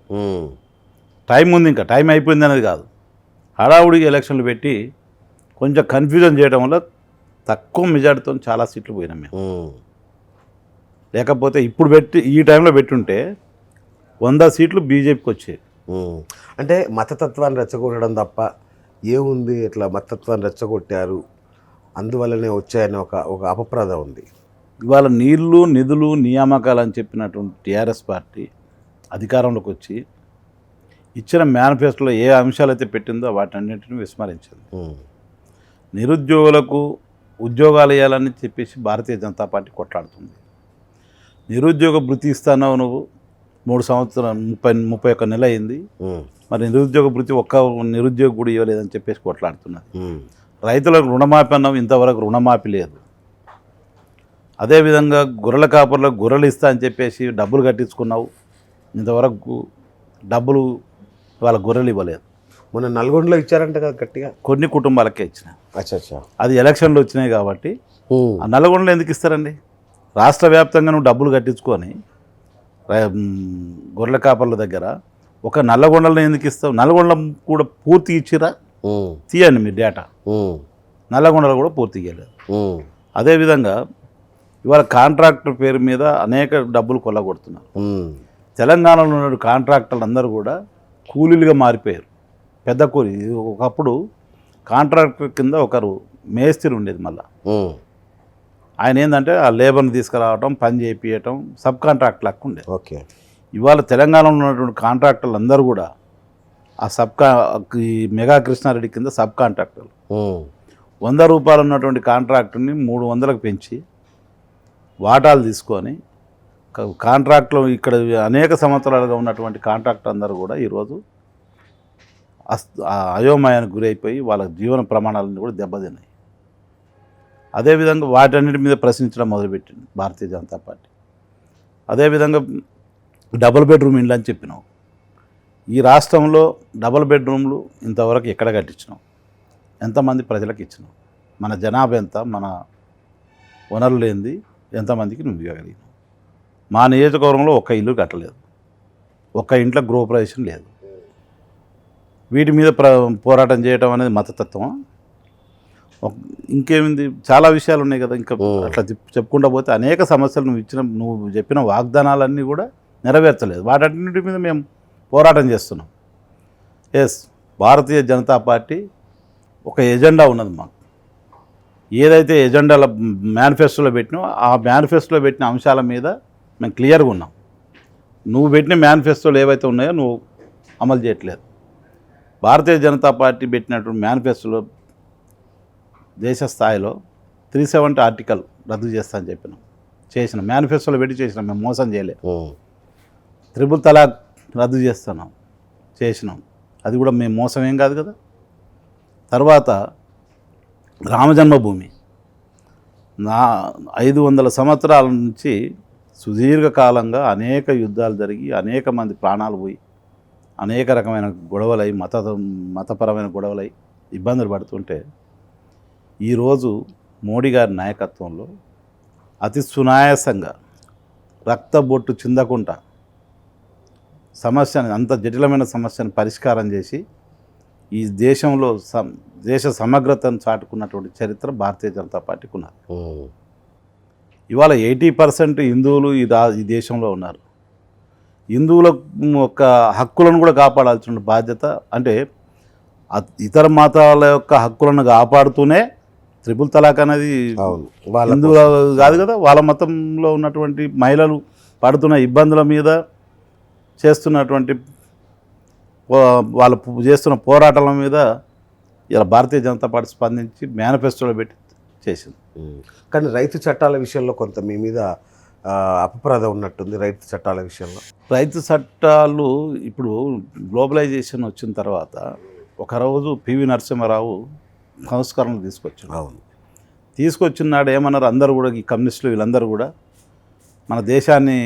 టైం ఉంది, ఇంకా టైం అయిపోయింది అనేది కాదు, హడావుడి ఎలక్షన్లు పెట్టి కొంచెం కన్ఫ్యూజన్ చేయడం వల్ల తక్కువ మెజార్టీతో చాలా సీట్లు పోయినాం మేము. లేకపోతే ఇప్పుడు ఈ టైంలో పెట్టుంటే 100 సీట్లు బీజేపీకి వచ్చాయి. అంటే మతతత్వాన్ని రెచ్చగొట్టడం తప్ప ఏముంది, ఇట్లా మతతత్వాన్ని రెచ్చగొట్టారు అందువల్లనే వచ్చాయని ఒక అపప్రద ఉంది. ఇవాళ నీళ్లు నిధులు నియామకాలు అని చెప్పినటువంటి టీఆర్ఎస్ పార్టీ అధికారంలోకి వచ్చి ఇచ్చిన మేనిఫెస్టోలో ఏ అంశాలు అయితే పెట్టిందో వాటన్నింటిని విస్మరించింది. నిరుద్యోగులకు ఉద్యోగాలు ఇవ్వాలని చెప్పేసి భారతీయ జనతా పార్టీ కొట్లాడుతుంది. నిరుద్యోగ భృతి ఇస్తున్నావు నువ్వు, 3 సంవత్సరాలు 31 నెల అయింది, మరి నిరుద్యోగ భృతి ఒక్క నిరుద్యోగ కూడా ఇవ్వలేదని చెప్పేసి కొట్లాడుతున్నది. రైతులకు రుణమాఫీ అన్నావు, ఇంతవరకు రుణమాఫీ లేదు. అదేవిధంగా గొర్రెల కాపర్లకు గొర్రెలు ఇస్తా అని చెప్పేసి డబ్బులు కట్టించుకున్నావు, ఇంతవరకు డబ్బులు వాళ్ళ గొర్రెలు ఇవ్వలేదు. మొన్న నల్గొండలో ఇచ్చారంట కదా గట్టిగా, కొన్ని కుటుంబాలకే ఇచ్చిన. అచ్చా, అది ఎలక్షన్లు వచ్చినాయి కాబట్టి. ఆ నల్గొండలో ఎందుకు ఇస్తారండి? రాష్ట్ర వ్యాప్తంగా నువ్వు డబ్బులు కట్టించుకొని గొర్రెల కాపర్ల దగ్గర ఒక నల్లగొండలో ఎందుకు ఇస్తావు? నల్గొండ కూడా పూర్తి ఇచ్చిరా, తీయండి మీ డేటా. నల్లగొండలో కూడా పూర్తి ఇవ్వలేదు. అదేవిధంగా ఇవాళ కాంట్రాక్టర్ పేరు మీద అనేక డబ్బులు కొల్లగొడుతున్నారు. తెలంగాణలో ఉన్న కాంట్రాక్టర్లు అందరూ కూడా కూలీలుగా మారిపోయారు, పెద్ద కూలీ. ఒకప్పుడు కాంట్రాక్టర్ కింద ఒకరు మేస్త్రి ఉండేది, మళ్ళీ ఆయన ఏంటంటే ఆ లేబర్ని తీసుకురావటం, పని చేయించడం, సబ్ కాంట్రాక్ట్ లెక్క ఉండేది. ఓకే. ఇవాళ తెలంగాణలో ఉన్నటువంటి కాంట్రాక్టర్లు అందరూ కూడా ఆ ఈ మెగా కృష్ణారెడ్డి కింద సబ్ కాంట్రాక్టర్లు. 100 రూపాయలు ఉన్నటువంటి కాంట్రాక్టర్ని 300లకు పెంచి వాటాలు తీసుకొని కాంట్రాక్ట్లో ఇక్కడ అనేక సంవత్సరాలుగా ఉన్నటువంటి కాంట్రాక్టర్ అందరూ కూడా ఈరోజు అయోమయానికి గురైపోయి వాళ్ళ జీవన ప్రమాణాలను కూడా దెబ్బతిన్నాయి. అదేవిధంగా వాటన్నిటి మీద ప్రశ్నించడం మొదలుపెట్టింది భారతీయ జనతా పార్టీ. అదేవిధంగా డబుల్ బెడ్రూమ్ ఇండ్లు అని చెప్పినాం. ఈ రాష్ట్రంలో డబుల్ బెడ్రూమ్లు ఇంతవరకు ఎక్కడ కట్టించినాం? ఎంతమంది ప్రజలకు ఇచ్చినాం? మన జనాభా ఎంత, మన వనరులు ఏంది, ఎంతమందికి నువ్వు ఇవ్వగలిగినావు? మా నియోజకవర్గంలో ఒక్క ఇల్లు కట్టలేదు, ఒక్క ఇంట్లో గృహప్రవేశం లేదు. వీటి మీద పోరాటం చేయడం అనేది మతతత్వం. ఇంకేమింది, చాలా విషయాలు ఉన్నాయి కదా. ఇంకా అట్లా చెప్పుకుంటూ పోతే అనేక సమస్యలు నువ్వు చెప్పిన వాగ్దానాలన్నీ కూడా నెరవేర్చలేదు. వాటన్నిటి మీద మేము పోరాటం చేస్తున్నాం. భారతీయ జనతా పార్టీ ఒక ఎజెండా ఉన్నది మాకు. ఏదైతే ఎజెండాలో మేనిఫెస్టోలో పెట్టినో ఆ మేనిఫెస్టోలో పెట్టిన అంశాల మీద మేము క్లియర్గా ఉన్నాం. నువ్వు పెట్టిన మేనిఫెస్టోలు ఏవైతే ఉన్నాయో నువ్వు అమలు చేయట్లేదు. భారతీయ జనతా పార్టీ పెట్టినటువంటి మేనిఫెస్టోలో దేశ స్థాయిలో 370 ఆర్టికల్ రద్దు చేస్తా అని చెప్పినాం. చేసినాం, మేనిఫెస్టోలో పెట్టి చేసినాం, మేము మోసం చేయలేదు. 3 తలాక్ రద్దు చేస్తున్నాం, చేసినాం, అది కూడా మేము మోసం ఏం కాదు కదా. తర్వాత రామజన్మభూమి 500 సంవత్సరాల నుంచి సుదీర్ఘకాలంగా అనేక యుద్ధాలు జరిగి అనేక మంది ప్రాణాలు పోయి అనేక రకమైన గొడవలై మతపరమైన గొడవలై ఇబ్బందులు పడుతుంటే ఈరోజు మోడీ గారి నాయకత్వంలో అతి సునాయాసంగా రక్తబొట్టు చిందకుండా సమస్యని, అంత జటిలమైన సమస్యను పరిష్కారం చేసి ఈ దేశంలో దేశ సమగ్రతను చాటుకున్నటువంటి చరిత్ర భారతీయ జనతా పార్టీకి ఉన్నది. ఇవాళ 80% హిందువులు ఈ దేశంలో ఉన్నారు. హిందువుల యొక్క హక్కులను కూడా కాపాడాల్సిన బాధ్యత, అంటే ఇతర మతాల యొక్క హక్కులను కాపాడుతూనే 3 తలాక్ అనేది హిందువుల కాదు కదా, వాళ్ళ మతంలో ఉన్నటువంటి మహిళలు పడుతున్న ఇబ్బందుల మీద చేస్తున్నటువంటి వాళ్ళు చేస్తున్న పోరాటాల మీద ఇలా భారతీయ జనతా పార్టీ స్పందించి మేనిఫెస్టోలో పెట్టి చేసింది. కానీ రైతు చట్టాల విషయంలో కొంత మీ మీద అపప్రద ఉన్నట్టుంది. రైతు చట్టాల విషయంలో రైతు చట్టాలు ఇప్పుడు గ్లోబలైజేషన్ వచ్చిన తర్వాత ఒకరోజు పివి నరసింహారావు సంస్కరణలు తీసుకొచ్చాడు. అవును, తీసుకొచ్చిన నాడు ఏమన్నారు, అందరూ కూడా ఈ కమ్యూనిస్టులు వీళ్ళందరూ కూడా మన దేశాన్ని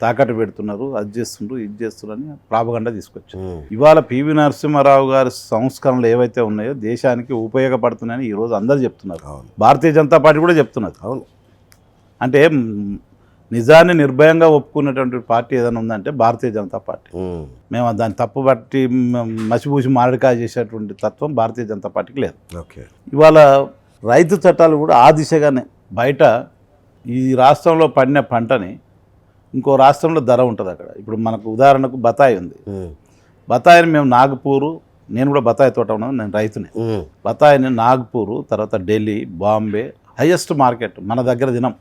తాకట్టు పెడుతున్నారు, అది చేస్తుండ్రు ఇది చేస్తున్నారు అని ప్రాపగండా తీసుకొచ్చారు. ఇవాళ పివి నరసింహారావు గారి సంస్కరణలు ఏవైతే ఉన్నాయో దేశానికి ఉపయోగపడుతున్నాయని ఈరోజు అందరూ చెప్తున్నారు. భారతీయ జనతా పార్టీ కూడా చెప్తున్నారు. అవును, అంటే నిజాన్ని నిర్భయంగా ఒప్పుకున్నటువంటి పార్టీ ఏదైనా ఉందంటే భారతీయ జనతా పార్టీ. మేము దాన్ని తప్పుబట్టి మసిపూసి మారడికాయ చేసేటువంటి తత్వం భారతీయ జనతా పార్టీకి లేదు. ఓకే, ఇవాళ రైతు చట్టాలు కూడా ఆ దిశగానే, బయట ఈ రాష్ట్రంలో పండిన పంటని ఇంకో రాష్ట్రంలో ధర ఉంటుంది అక్కడ. ఇప్పుడు మనకు ఉదాహరణకు బత్తాయి ఉంది. బత్తాయిని మేము నాగపూరు, నేను కూడా బత్తాయి తోట ఉన్నాను, నేను రైతుని. బత్తాయిని నాగపూరు, తర్వాత ఢిల్లీ, బాంబే హైయెస్ట్ మార్కెట్ మన దగ్గర దినం.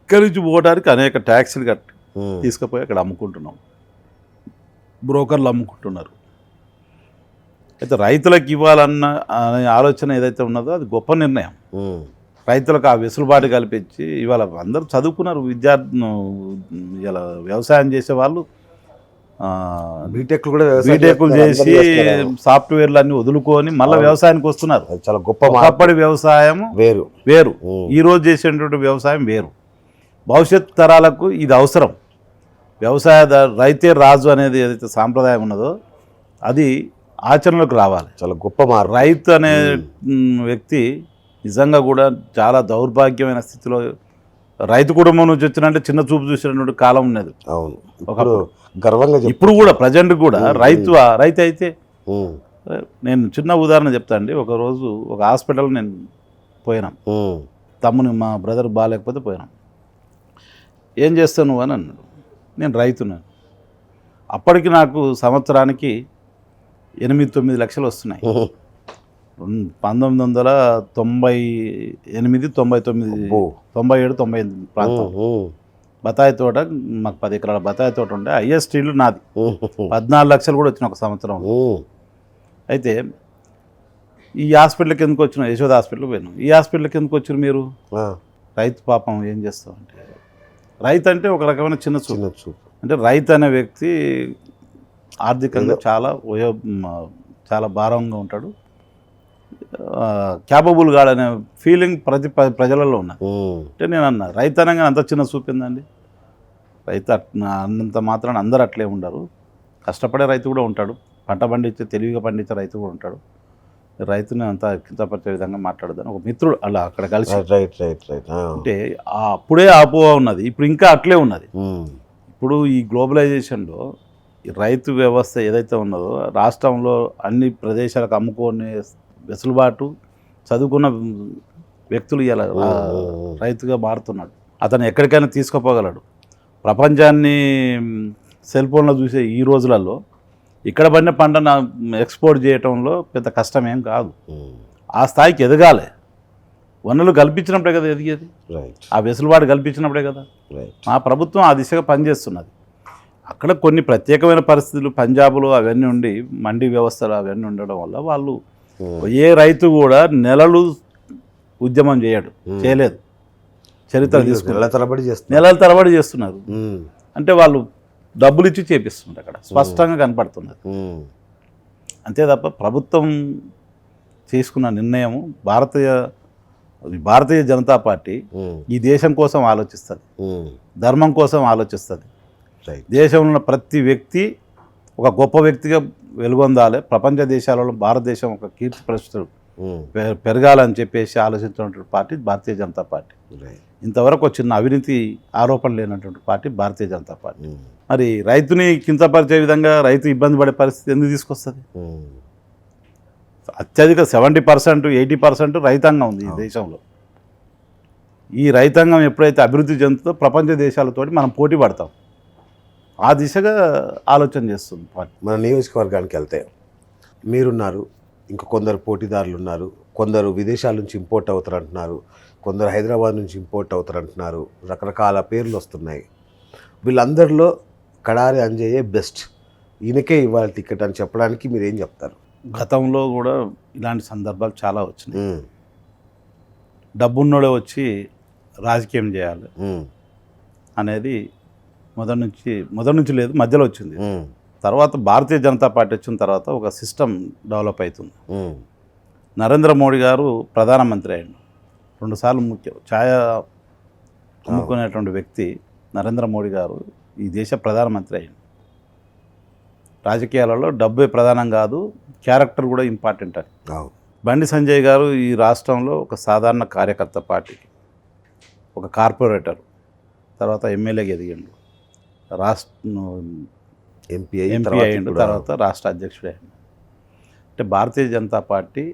ఇక్కడి నుంచి పోవడానికి అనేక ట్యాక్సీలు కట్టి తీసుకుపోయి అక్కడ అమ్ముకుంటున్నాం, బ్రోకర్లు అమ్ముకుంటున్నారు. అయితే రైతులకు ఇవ్వాలన్న ఆలోచన ఏదైతే ఉన్నదో అది గొప్ప నిర్ణయం. రైతులకు ఆ వెసులుబాటు కల్పించి ఇవాళ అందరూ చదువుకున్నారు, విద్యార్థులు ఇలా వ్యవసాయం చేసే వాళ్ళు బీటెక్లు చేసి సాఫ్ట్వేర్లు అన్ని వదులుకొని మళ్ళీ వ్యవసాయానికి వస్తున్నారు. చాలా గొప్ప. ఒకప్పటి వ్యవసాయం వేరు, ఈ రోజు చేసేటువంటి వ్యవసాయం వేరు. భవిష్యత్ తరాలకు ఇది అవసరం. రైతే రాజు అనేది ఏదైతే సాంప్రదాయం ఉన్నదో అది ఆచరణలోకి రావాలి. చాలా గొప్ప మార్పు. రైతు అనే వ్యక్తి నిజంగా కూడా చాలా దౌర్భాగ్యమైన స్థితిలో, రైతు కుటుంబం నుంచి వచ్చినంటే చిన్న చూపు చూసినటువంటి కాలం ఉన్నది. అవును, ఒకప్పుడు గర్వంగా. ఇప్పుడు కూడా ప్రజెంట్ కూడా రైతు అయితే నేను చిన్న ఉదాహరణ చెప్తా అండి. ఒకరోజు ఒక హాస్పిటల్ నేను పోయినాం, తమ్ముని మా బ్రదర్ బాగాలేకపోతే పోయినాం. ఏం చేస్తావు నువ్వు అని అన్నాడు. నేను రైతున్నాను. అప్పటికి నాకు సంవత్సరానికి 8-9 లక్షలు వస్తున్నాయి. 1998, 99, 97, 98 ప్రాంతం. బత్తాయి తోట మాకు 10 ఎకరాల బత్తాయి తోట ఉండే, హైయెస్ట్ ఇల్లు నాది. 14 లక్షలు కూడా వచ్చిన ఒక సంవత్సరం. అయితే ఈ హాస్పిటల్కి ఎందుకు వచ్చిన, యశోద హాస్పిటల్కి పోయినాం. ఈ హాస్పిటల్కి ఎందుకు వచ్చారు మీరు? రైతు పాపం ఏం చేస్తామంటే, రైతు అంటే ఒక రకమైన చిన్న చూపు. అంటే రైతు అనే వ్యక్తి ఆర్థికంగా చాలా భారంగా ఉంటాడు, క్యాపబుల్ కాడనే ఫీలింగ్ ప్రజలలో ఉన్నది. అంటే నేను అన్నా, రైతు అనగానే అంత చిన్న చూపిందండి. రైతు అన్నంత మాత్రాన అందరూ అట్లే ఉండరు, కష్టపడే రైతు కూడా ఉంటాడు, పంట పండించే తెలివిగా పండించే రైతు కూడా ఉంటాడు. రైతుని అంతా కించపరిచే విధంగా మాట్లాడదని ఒక మిత్రుడు అలా అక్కడ కలిసి. అంటే అప్పుడే అపోహ ఉన్నది, ఇప్పుడు ఇంకా అట్లే ఉన్నది. ఇప్పుడు ఈ గ్లోబలైజేషన్లో ఈ రైతు వ్యవస్థ ఏదైతే ఉన్నదో రాష్ట్రంలో అన్ని ప్రదేశాలకు అమ్ముకునే వెసులుబాటు చదువుకున్న వ్యక్తులు ఇలా రైతుగా మారుతున్నాడు. అతను ఎక్కడికైనా తీసుకుపోగలడు. ప్రపంచాన్ని సెల్ ఫోన్లో చూసే ఈ రోజులలో ఇక్కడ పడిన పంటను ఎక్స్పోర్ట్ చేయటంలో పెద్ద కష్టమేం కాదు. ఆ స్థాయికి ఎదగాలి. వనరులు కల్పించినప్పుడే కదా ఎదిగేది, ఆ వెసులుబాటు కల్పించినప్పుడే కదా. మా ప్రభుత్వం ఆ దిశగా పనిచేస్తున్నది. అక్కడ కొన్ని ప్రత్యేకమైన పరిస్థితులు పంజాబ్లో అవన్నీ ఉండి మండీ వ్యవస్థలు అవన్నీ ఉండడం వల్ల వాళ్ళు ఏ రైతు కూడా నెలలు ఉద్యమం చేయలేదు. చరిత్ర తీసుకుని నెలల తరబడి చేస్తున్నారు. అంటే వాళ్ళు డబ్బులు ఇచ్చి చేపిస్తున్నారు, అక్కడ స్పష్టంగా కనపడుతున్నది. అంతే తప్ప ప్రభుత్వం చేసుకున్న నిర్ణయము, భారతీయ జనతా పార్టీ ఈ దేశం కోసం ఆలోచిస్తుంది, ధర్మం కోసం ఆలోచిస్తుంది. దేశంలో ఉన్న ప్రతి వ్యక్తి ఒక గొప్ప వ్యక్తిగా వెలుగొందాలి, ప్రపంచ దేశాలలో భారతదేశం ఒక కీర్తి ప్రతిష్టలు పెరగాలని చెప్పేసి ఆలోచించినటువంటి పార్టీ భారతీయ జనతా పార్టీ. ఇంతవరకు చిన్న అవినీతి ఆరోపణ లేనటువంటి పార్టీ భారతీయ జనతా పార్టీ. మరి రైతుని కించపరిచే విధంగా రైతు ఇబ్బంది పడే పరిస్థితి ఎందుకు తీసుకొస్తుంది? అత్యధిక 70%, 80% రైతాంగం ఉంది ఈ దేశంలో. ఈ రైతాంగం ఎప్పుడైతే అభివృద్ధి చెందుతుందో ప్రపంచ దేశాలతోటి మనం పోటీ పడతాం. ఆ దిశగా ఆలోచన చేస్తుంది పార్టీ. మన నియోజకవర్గానికి వెళ్తే మీరున్నారు, ఇంకా కొందరు పోటీదారులు ఉన్నారు, కొందరు విదేశాల నుంచి ఇంపోర్ట్ అవుతారు అంటున్నారు, కొందరు హైదరాబాద్ నుంచి ఇంపోర్ట్ అవుతారు అంటున్నారు, రకరకాల పేర్లు వస్తున్నాయి. వీళ్ళందరిలో కడారి అంజయ్యే బెస్ట్, ఈయనకే ఇవ్వాలి టికెట్ అని చెప్పడానికి మీరు ఏం చెప్తారు? గతంలో కూడా ఇలాంటి సందర్భాలు చాలా వచ్చినాయి. డబ్బున్నోడే వచ్చి రాజకీయం చేయాలి అనేది మొదటి నుంచి లేదు, మధ్యలో వచ్చింది. తర్వాత భారతీయ జనతా పార్టీ వచ్చిన తర్వాత ఒక సిస్టమ్ డెవలప్ అవుతుంది. నరేంద్ర మోడీ గారు ప్రధానమంత్రి అయ్యాడు, 2 సార్లు ఛాయ అమ్ముకునేటువంటి వ్యక్తి నరేంద్ర మోడీ గారు ఈ దేశ ప్రధానమంత్రి అయ్యాడు. రాజకీయాలలో డబ్బే ప్రధానం కాదు, క్యారెక్టర్ కూడా ఇంపార్టెంట్ అని. బండి సంజయ్ గారు ఈ రాష్ట్రంలో ఒక సాధారణ కార్యకర్త, పార్టీకి ఒక కార్పొరేటర్, తర్వాత ఎమ్మెల్యేగా ఎదిగిండు, ఎంపీ అయ్యిండు, తర్వాత రాష్ట్ర అధ్యక్షుడు అయ్యిండు. అంటే భారతీయ జనతా పార్టీ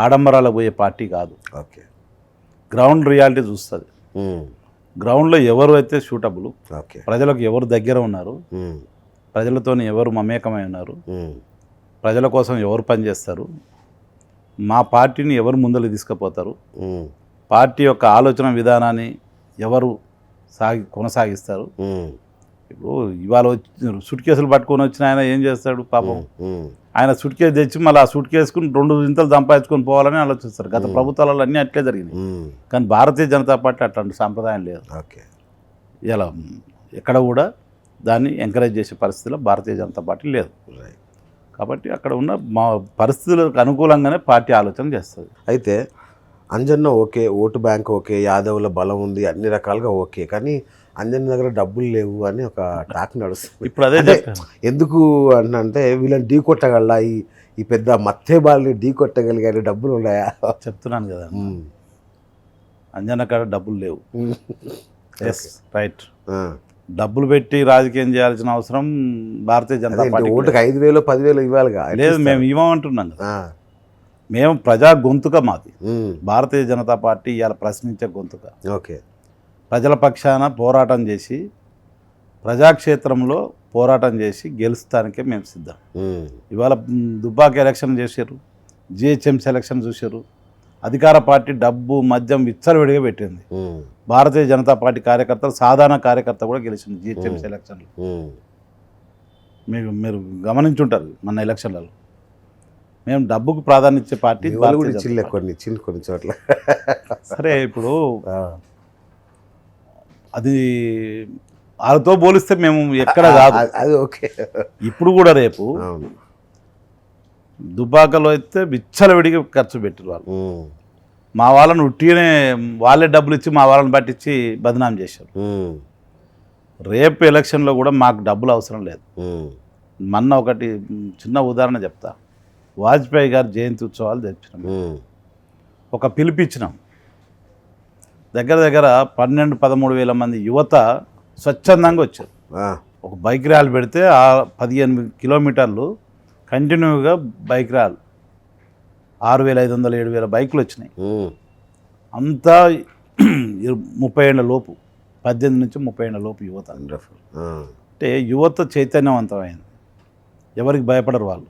ఆడంబరాలకు పోయే పార్టీ కాదు. ఓకే, గ్రౌండ్ రియాలిటీ చూస్తుంది. గ్రౌండ్లో ఎవరు అయితే సూటబుల్, ప్రజలకు ఎవరు దగ్గర ఉన్నారు, ప్రజలతో ఎవరు మమేకమై ఉన్నారు, ప్రజల కోసం ఎవరు పనిచేస్తారు, మా పార్టీని ఎవరు ముందలు తీసుకుపోతారు, పార్టీ యొక్క ఆలోచన విధానాన్ని ఎవరు కొనసాగిస్తారు. ఇప్పుడు ఇవాళ సూట్ కేసులు పట్టుకొని వచ్చిన ఆయన ఏం చేస్తాడు పాపం, ఆయన సూట్ కేసు తెచ్చి మళ్ళీ ఆ సూట్ కేసుకుని 2 ఇంతలు సంపాదించుకొని పోవాలని ఆలోచిస్తారు. గత ప్రభుత్వాలలో అన్నీ అట్లే జరిగింది. కానీ భారతీయ జనతా పార్టీ అట్లాంటి సాంప్రదాయం లేదు. ఇలా ఎక్కడ కూడా దాన్ని ఎంకరేజ్ చేసే పరిస్థితిలో భారతీయ జనతా పార్టీ లేదు. కాబట్టి అక్కడ ఉన్న మా పరిస్థితులకు అనుకూలంగానే పార్టీ ఆలోచన చేస్తుంది. అయితే Anjanna okay, vote bank okay, యాదవ్ల బలం ఉంది, అన్ని రకాలుగా ఓకే, కానీ అంజన్న దగ్గర డబ్బులు లేవు అని ఒక టాక్ నడుస్తుంది. ఇప్పుడు అదే ఎందుకు అంటే వీళ్ళని ఢీ కొట్టగలరా, ఈ పెద్ద మత్తే బాల్ని ఢీ కొట్టగలిగే డబ్బులు ఉన్నాయా? చెప్తున్నాను కదా, అంజన్న కాడ డబ్బులు లేవు. ఎస్ రైట్, డబ్బులు పెట్టి రాజకీయం చేయాల్సిన అవసరం భారతీయ జనతా పార్టీ. ఓటుకు 5,000 10,000 ఇవ్వాలిగా. లేదు, మేము ఇవ్వమంటున్నాం కదా. మేము ప్రజా గొంతుక మాది. భారతీయ జనతా పార్టీ ఇవాళ ప్రశ్నించే గొంతుక. ఓకే, ప్రజల పక్షాన పోరాటం చేసి ప్రజాక్షేత్రంలో పోరాటం చేసి గెలుస్తానికే మేము సిద్ధం. ఇవాళ దుబ్బాక ఎలక్షన్ చేశారు, జిహెచ్ఎంసీ ఎలక్షన్ చూశారు. అధికార పార్టీ డబ్బు మద్యం విచ్చలవిడిగా పెట్టింది. భారతీయ జనతా పార్టీ కార్యకర్తలు, సాధారణ కార్యకర్త కూడా గెలిచింది జిహెచ్ఎంసీ ఎలక్షన్లో. మీరు గమనించుంటారు మన ఎలక్షన్లలో. మేము డబ్బుకు ప్రాధాన్యత ఇచ్చే పార్టీ కొన్ని చోట్ల. సరే, ఇప్పుడు అది వాళ్ళతో పోలిస్తే మేము ఎక్కడ కాదు. అది ఓకే. ఇప్పుడు కూడా రేపు దుబ్బాకలో అయితే విచ్చలవిడిగా ఖర్చు పెట్టారు వాళ్ళు. మా వాళ్ళని ఉట్టిగానే వాళ్ళే డబ్బులు ఇచ్చి మా వాళ్ళని పట్టించి బదనాం చేశారు. రేపు ఎలక్షన్లో కూడా మాకు డబ్బులు అవసరం లేదు. మొన్న ఒకటి చిన్న ఉదాహరణ చెప్తా. వాజ్పేయి గారు జయంతి ఉత్సవాలు జరిపినాం, ఒక పిలిపించినాం. దగ్గర 12-13 వేల మంది యువత స్వచ్ఛందంగా వచ్చారు. ఒక బైక్ ర్యాలీ పెడితే 15 కిలోమీటర్లు కంటిన్యూగా బైక్ ర్యాలీ, 6,500 7,000 బైకులు వచ్చినాయి. అంతా 30 ఏళ్ల లోపు, 18 నుంచి 30 ఏళ్ల లోపు యువత. అంటే యువత చైతన్యవంతమైంది, ఎవరికి భయపడరు వాళ్ళు.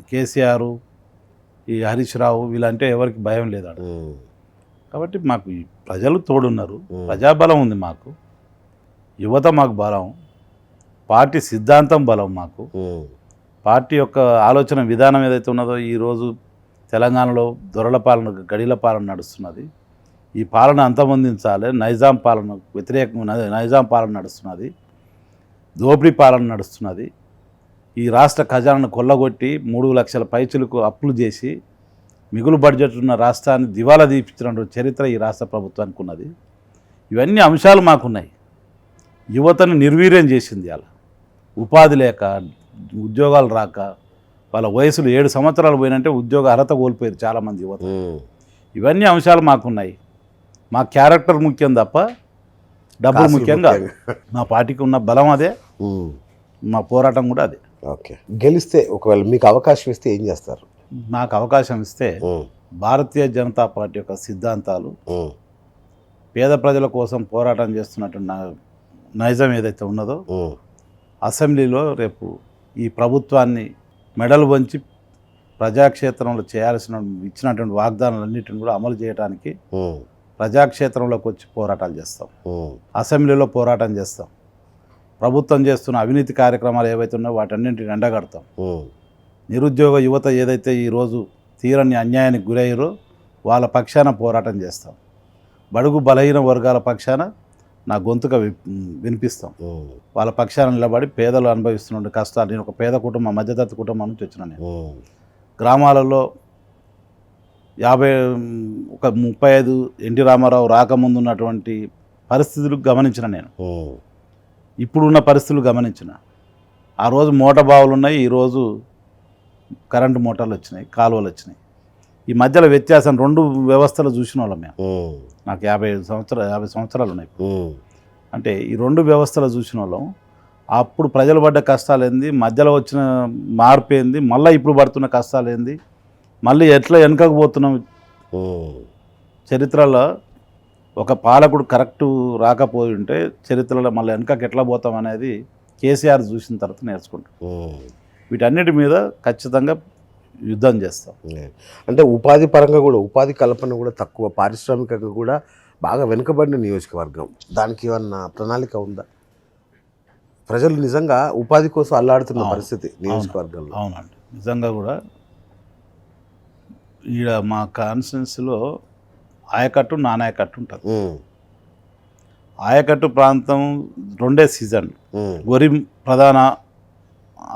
కేసీఆర్, ఈ హరీష్ రావు వీళ్ళంటే ఎవరికి భయం లేదు. కాబట్టి మాకు ప్రజలు తోడున్నారు, ప్రజాబలం ఉంది మాకు, యువత మాకు బలం, పార్టీ సిద్ధాంతం బలం మాకు. పార్టీ యొక్క ఆలోచన విధానం ఏదైతే ఉన్నదో, ఈరోజు తెలంగాణలో దొరల పాలన, గడిల పాలన నడుస్తున్నది. ఈ పాలన అంతమొందించాలి. నైజాం పాలన వ్యతిరేకంగా నైజాం పాలన నడుస్తున్నది, దోపిడీ పాలన నడుస్తున్నది. ఈ రాష్ట్ర ఖజానాను కొల్లగొట్టి 3 లక్షల పైచులకు అప్పులు చేసి మిగులు బడ్జెట్ ఉన్న రాష్ట్రాన్ని దివాలా తీపించినటువంటి చరిత్ర ఈ రాష్ట్ర ప్రభుత్వానికి ఉన్నది. ఇవన్నీ అంశాలు మాకున్నాయి. యువతను నిర్వీర్యం చేసింది. అలా ఉపాధి లేక, ఉద్యోగాలు రాక, వాళ్ళ వయసులు 7 సంవత్సరాలు పోయినంటే ఉద్యోగ అర్హత కోల్పోయారు చాలామంది యువత. ఇవన్నీ అంశాలు మాకున్నాయి. మా క్యారెక్టర్ ముఖ్యం తప్ప డబ్బులు ముఖ్యం కాదు. మా పార్టీకి ఉన్న బలం అదే, మా పోరాటం కూడా అదే. ఓకే, గెలిస్తే ఒకవేళ మీకు అవకాశం ఇస్తే ఏం చేస్తారు? నాకు అవకాశం ఇస్తే భారతీయ జనతా పార్టీ యొక్క సిద్ధాంతాలు, పేద ప్రజల కోసం పోరాటం చేస్తున్నటువంటి నైజం ఏదైతే ఉన్నదో, అసెంబ్లీలో రేపు ఈ ప్రభుత్వాన్ని మెడలు వంచి ప్రజాక్షేత్రంలో చేయాల్సిన ఇచ్చినటువంటి వాగ్దానాలన్నింటిని కూడా అమలు చేయడానికి ప్రజాక్షేత్రంలోకి వచ్చి పోరాటాలు చేస్తాం, ఉమ్, అసెంబ్లీలో పోరాటం చేస్తాం, ప్రభుత్వం చేస్తున్న అవినీతి కార్యక్రమాలు ఏవైతే ఉన్నాయో వాటన్నింటిని ఎండగడతాం. ఉమ్, నిరుద్యోగ యువత ఏదైతే ఈరోజు తీరని అన్యాయానికి గురయ్యారో వాళ్ళ పక్షాన పోరాటం చేస్తాం. బడుగు బలహీన వర్గాల పక్షాన నా గొంతుగా వినిపిస్తాం. ఉమ్, వాళ్ళ పక్షాన నిలబడి పేదలు అనుభవిస్తున్న కష్టాలు. నేను ఒక పేద కుటుంబం, మధ్యతరగతి కుటుంబం నుంచి వచ్చిన నేను ఉమ్, గ్రామాలలో 35 ఎన్టీ రామారావు రాకముందు ఉన్నటువంటి పరిస్థితులు గమనించిన నేను. ఉమ్, ఇప్పుడున్న పరిస్థితులు గమనించిన. ఆ రోజు మోటార్ బావులు ఉన్నాయి, ఈరోజు కరెంటు మోటార్లు వచ్చినాయి, కాలువలు వచ్చినాయి. ఈ మధ్యలో వ్యత్యాసం 2 వ్యవస్థలు చూసిన వాళ్ళం మేము. ఉమ్, నాకు 50 సంవత్సరాలు ఉన్నాయి. ఉమ్, అంటే ఈ 2 వ్యవస్థలు చూసిన వాళ్ళం. అప్పుడు ప్రజలు పడ్డ కష్టాలు ఏంది, మధ్యలో వచ్చిన మార్పు ఏంది, మళ్ళీ ఇప్పుడు పడుతున్న కష్టాలు ఏంది, మళ్ళీ ఎట్లా వెనకకు పోతున్నాం. ఉమ్, చరిత్రలో ఒక పాలకుడు కరెక్టు రాకపోయి ఉంటే చరిత్రలో మళ్ళీ వెనకకి ఎట్లా పోతాం అనేది కేసీఆర్ చూసిన తర్వాత నేర్చుకుంటాం. ఉమ్. వీటన్నిటి మీద ఖచ్చితంగా యుద్ధం చేస్తాం. అంటే ఉపాధి పరంగా కూడా, ఉపాధి కల్పన కూడా తక్కువ, పారిశ్రామికంగా కూడా బాగా వెనుకబడిన నియోజకవర్గం. దానికి ఏమన్నా ప్రణాళిక ఉందా? ప్రజలు నిజంగా ఉపాధి కోసం అల్లాడుతున్న పరిస్థితి నియోజకవర్గంలో. అవునండి, నిజంగా కూడా ఈడ మా కాన్స్టిట్యున్సీలో ఆయకట్టు, నానాయకట్టు ఉంటుంది. ఉమ్, ఆయకట్టు ప్రాంతం 2 సీజన్, ఉమ్, వరి ప్రధాన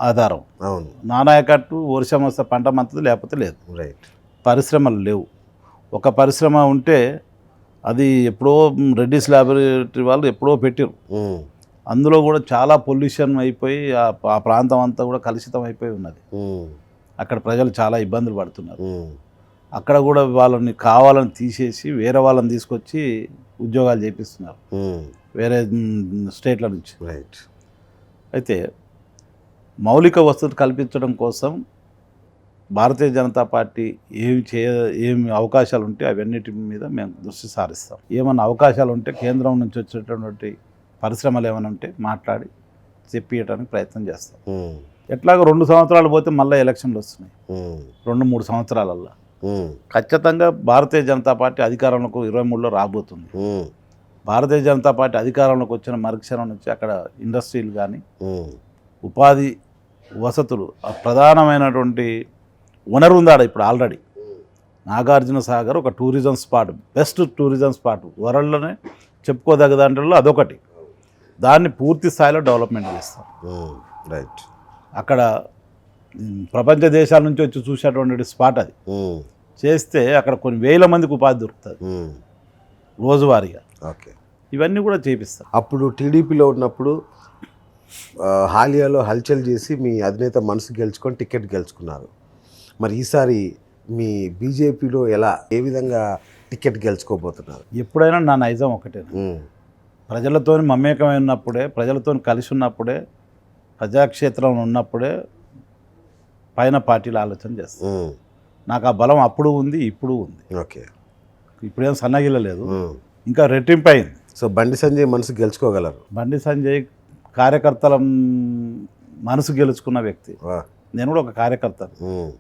ఆధారం. అవును, నానాయకట్టు వర్షం వస్తే పంట మంతది, లేకపోతే లేదు. రైట్. పరిశ్రమలు లేవు. ఒక పరిశ్రమ ఉంటే అది ఎప్పుడో రెడ్డిస్ ల్యాబొరేటరీ వాళ్ళు ఎప్పుడో పెట్టారు. ఉమ్, అందులో కూడా చాలా పొల్యూషన్ అయిపోయి ఆ ప్రాంతం అంతా కూడా కలుషితం అయిపోయి ఉన్నది. ఉమ్, అక్కడ ప్రజలు చాలా ఇబ్బందులు పడుతున్నారు. ఉమ్, అక్కడ కూడా వాళ్ళని కావాలని తీసేసి వేరే వాళ్ళని తీసుకొచ్చి ఉద్యోగాలు చేపిస్తున్నారు, ఉమ్, వేరే స్టేట్ల నుంచి. రైట్. అయితే మౌలిక వసతులు కల్పించడం కోసం భారతీయ జనతా పార్టీ ఏమి అవకాశాలు ఉంటే అవన్నిటి మీద మేము దృష్టి సారిస్తాం. ఏమన్నా అవకాశాలు ఉంటే కేంద్రం నుంచి వచ్చేటటువంటి పరిశ్రమలు ఏమైనా ఉంటే మాట్లాడి చెప్పియడానికి ప్రయత్నం చేస్తాం. ఉమ్, ఎట్లాగో 2 సంవత్సరాలు పోతే మళ్ళీ ఎలక్షన్లు వస్తున్నాయి. ఉమ్, 2-3 సంవత్సరాలల్లో ఉమ్, ఖచ్చితంగా భారతీయ జనతా పార్టీ అధికారంలోకి 23లో రాబోతుంది. ఉమ్, భారతీయ జనతా పార్టీ అధికారంలోకి వచ్చిన మరుక్షణం నుంచి అక్కడ ఇండస్ట్రీలు కానీ, ఉమ్, ఉపాధి వసతులు, ప్రధానమైనటువంటి వనరు ఉందాడ. ఇప్పుడు ఆల్రెడీ నాగార్జున సాగర్ ఒక tourism spot, best tourism spot వరల్డ్లోనే చెప్పుకోదగ్గ దాంట్లో అదొకటి. దాన్ని పూర్తి స్థాయిలో డెవలప్మెంట్ చేస్తాం. Um, right. అక్కడ ప్రపంచ దేశాల నుంచి వచ్చి చూసేటువంటి స్పాట్ అది. ఉమ్, చేస్తే అక్కడ కొన్ని వేల మందికి ఉపాధి దొరుకుతుంది ఉమ్, రోజువారీగా. ఓకే. ఇవన్నీ కూడా చేపిస్తాం. అప్పుడు టీడీపీలో ఉన్నప్పుడు హాలియాలో హల్చల్ చేసి మీ అధినేత మనసు గెలుచుకొని టికెట్ గెలుచుకున్నారు. మరి ఈసారి మీ బీజేపీలో ఏ విధంగా టికెట్ గెలుచుకోబోతున్నారు? ఎప్పుడైనా నా నైజం ఒకటే, ఉమ్, ప్రజలతో మమేకమై ఉన్నప్పుడే, ప్రజలతో కలిసి ఉన్నప్పుడే, ప్రజాక్షేత్రంలో ఉన్నప్పుడే పైన పార్టీలు ఆలోచన చేస్తాం. ఉమ్, నాకు ఆ బలం అప్పుడు ఉంది, ఇప్పుడు ఉంది. ఓకే. ఇప్పుడేం సన్నగిల్లలేదు, ఉమ్, ఇంకా రెట్టింపు అయింది. సో బండి సంజయ్ మనసు గెలుచుకోగలరు? బండి సంజయ్ కార్యకర్తల మనసు గెలుచుకున్న వ్యక్తి. వా. నేను కూడా ఒక కార్యకర్తను. ఉమ్,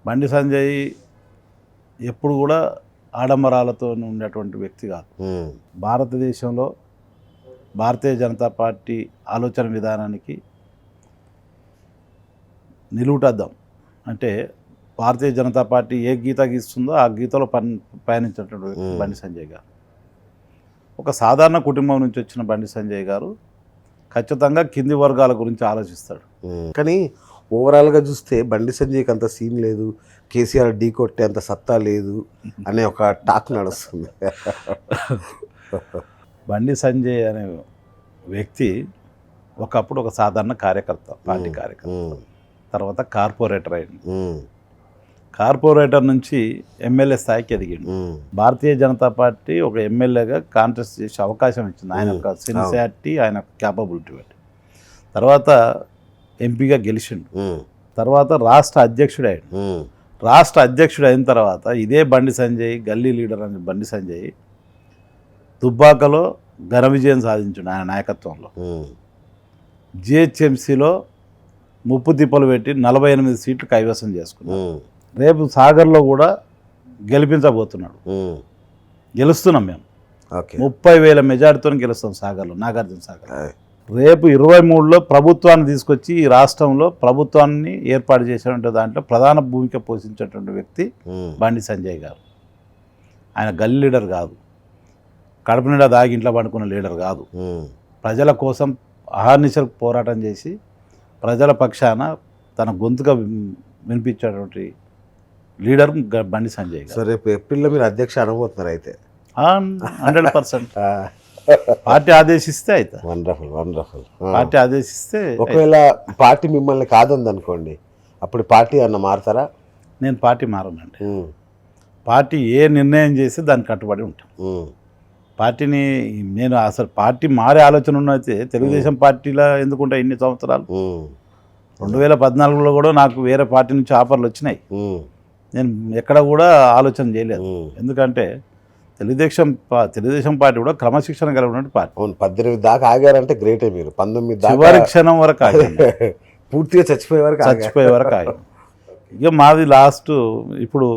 బండి సంజయ్ ఎప్పుడు కూడా ఆడంబరాలతో ఉండేటువంటి వ్యక్తి కాదు. ఉమ్, భారతదేశంలో భారతీయ జనతా పార్టీ ఆలోచన విధానానికి నిలువుటద్దాం. అంటే భారతీయ జనతా పార్టీ ఏ గీత గీస్తుందో ఆ గీతలో పయనించినటువంటి వ్యక్తి బండి సంజయ్ గారు. ఒక సాధారణ కుటుంబం నుంచి వచ్చిన బండి సంజయ్ గారు ఖచ్చితంగా కింది వర్గాల గురించి ఆలోచిస్తాడు. కానీ ఓవరాల్గా చూస్తే బండి సంజయ్కి అంత సీన్ లేదు, కేసీఆర్ ఢీ కొట్టే అంత సత్తా లేదు అనే ఒక టాక్ నడుస్తుంది. బండి సంజయ్ అనే వ్యక్తి ఒకప్పుడు ఒక సాధారణ కార్యకర్త, పార్టీ కార్యకర్త, తర్వాత కార్పొరేటర్ అయింది. కార్పొరేటర్ నుంచి ఎమ్మెల్యే స్థాయికి ఎదిగిండు. భారతీయ జనతా పార్టీ ఒక ఎమ్మెల్యేగా కాంటెస్ట్ చేసే అవకాశం ఇచ్చింది. ఆయన ఒక సిన్సియారిటీ, ఆయన క్యాపబిలిటీ బట్టి. తర్వాత ఎంపీగా గెలిచిండు. తర్వాత రాష్ట్ర అధ్యక్షుడు అయ్యాడు. రాష్ట్ర అధ్యక్షుడు అయిన తర్వాత ఇదే బండి సంజయ్, గల్లీ లీడర్ అని బండి సంజయ్ దుబ్బాకలో ఘన విజయం సాధించాడు ఆయన నాయకత్వంలో. జిహెచ్ఎంసీలో ముప్పు తిప్పలు పెట్టి 48 సీట్లు కైవసం చేసుకున్నాడు. రేపు సాగర్లో కూడా గెలిపించబోతున్నాడు. గెలుస్తున్నాం మేము. ఓకే 30,000 మెజార్టీతో గెలుస్తాం సాగర్లో, నాగార్జున సాగర్. ఆయ్. రేపు 23లో ప్రభుత్వాన్ని తీసుకొచ్చి ఈ రాష్ట్రంలో ప్రభుత్వాన్ని ఏర్పాటు చేసినటువంటి దాంట్లో ప్రధాన భూమిక పోషించేటువంటి వ్యక్తి బండి సంజయ్ గారు. ఆయన గల్లీ లీడర్ కాదు, కడుపు నిండా దాగి ఇంట్లో పండుకున్న లీడర్ కాదు. ప్రజల కోసం అహర్నిశలు పోరాటం చేసి ప్రజల పక్షాన తన గొంతుగా వినిపించేటువంటి లీడర్ బండి సంజయ్ గారు. సో రేపు ఏప్రిల్లో మీరు అధ్యక్ష అనుభూతున్నారు అయితే. 100% పార్టీ ఆదేశిస్తే అయితే. Wonderful wonderful. పార్టీ ఆదేశిస్తే. ఒకవేళ పార్టీ మిమ్మల్ని కాదంది అనుకోండి, అప్పుడు పార్టీ అన్న మారుతారా? నేను పార్టీ మారనండి. పార్టీ ఏ నిర్ణయం చేసి దానికి కట్టుబడి ఉంటాం. పార్టీని నేను అసలు పార్టీ మారే ఆలోచన ఉన్నైతే తెలుగుదేశం పార్టీలో ఎందుకుంటా ఇన్ని సంవత్సరాలు. 2014లో కూడా నాకు వేరే పార్టీ నుంచి ఆఫర్లు వచ్చినాయి. నేను ఎక్కడ కూడా ఆలోచన చేయలేదు. ఎందుకంటే తెలుగుదేశం పార్టీ కూడా క్రమశిక్షణ కలిగినటువంటి పార్టీ. 18 దాకా ఆగారంటే గ్రేటే. మీరు 19 దాకా చివరి క్షణం వరకు ఆగాను. పూర్తిగా చచ్చిపోయే వరకు ఆగాను. ఇక మాది లాస్ట్ ఇప్పుడు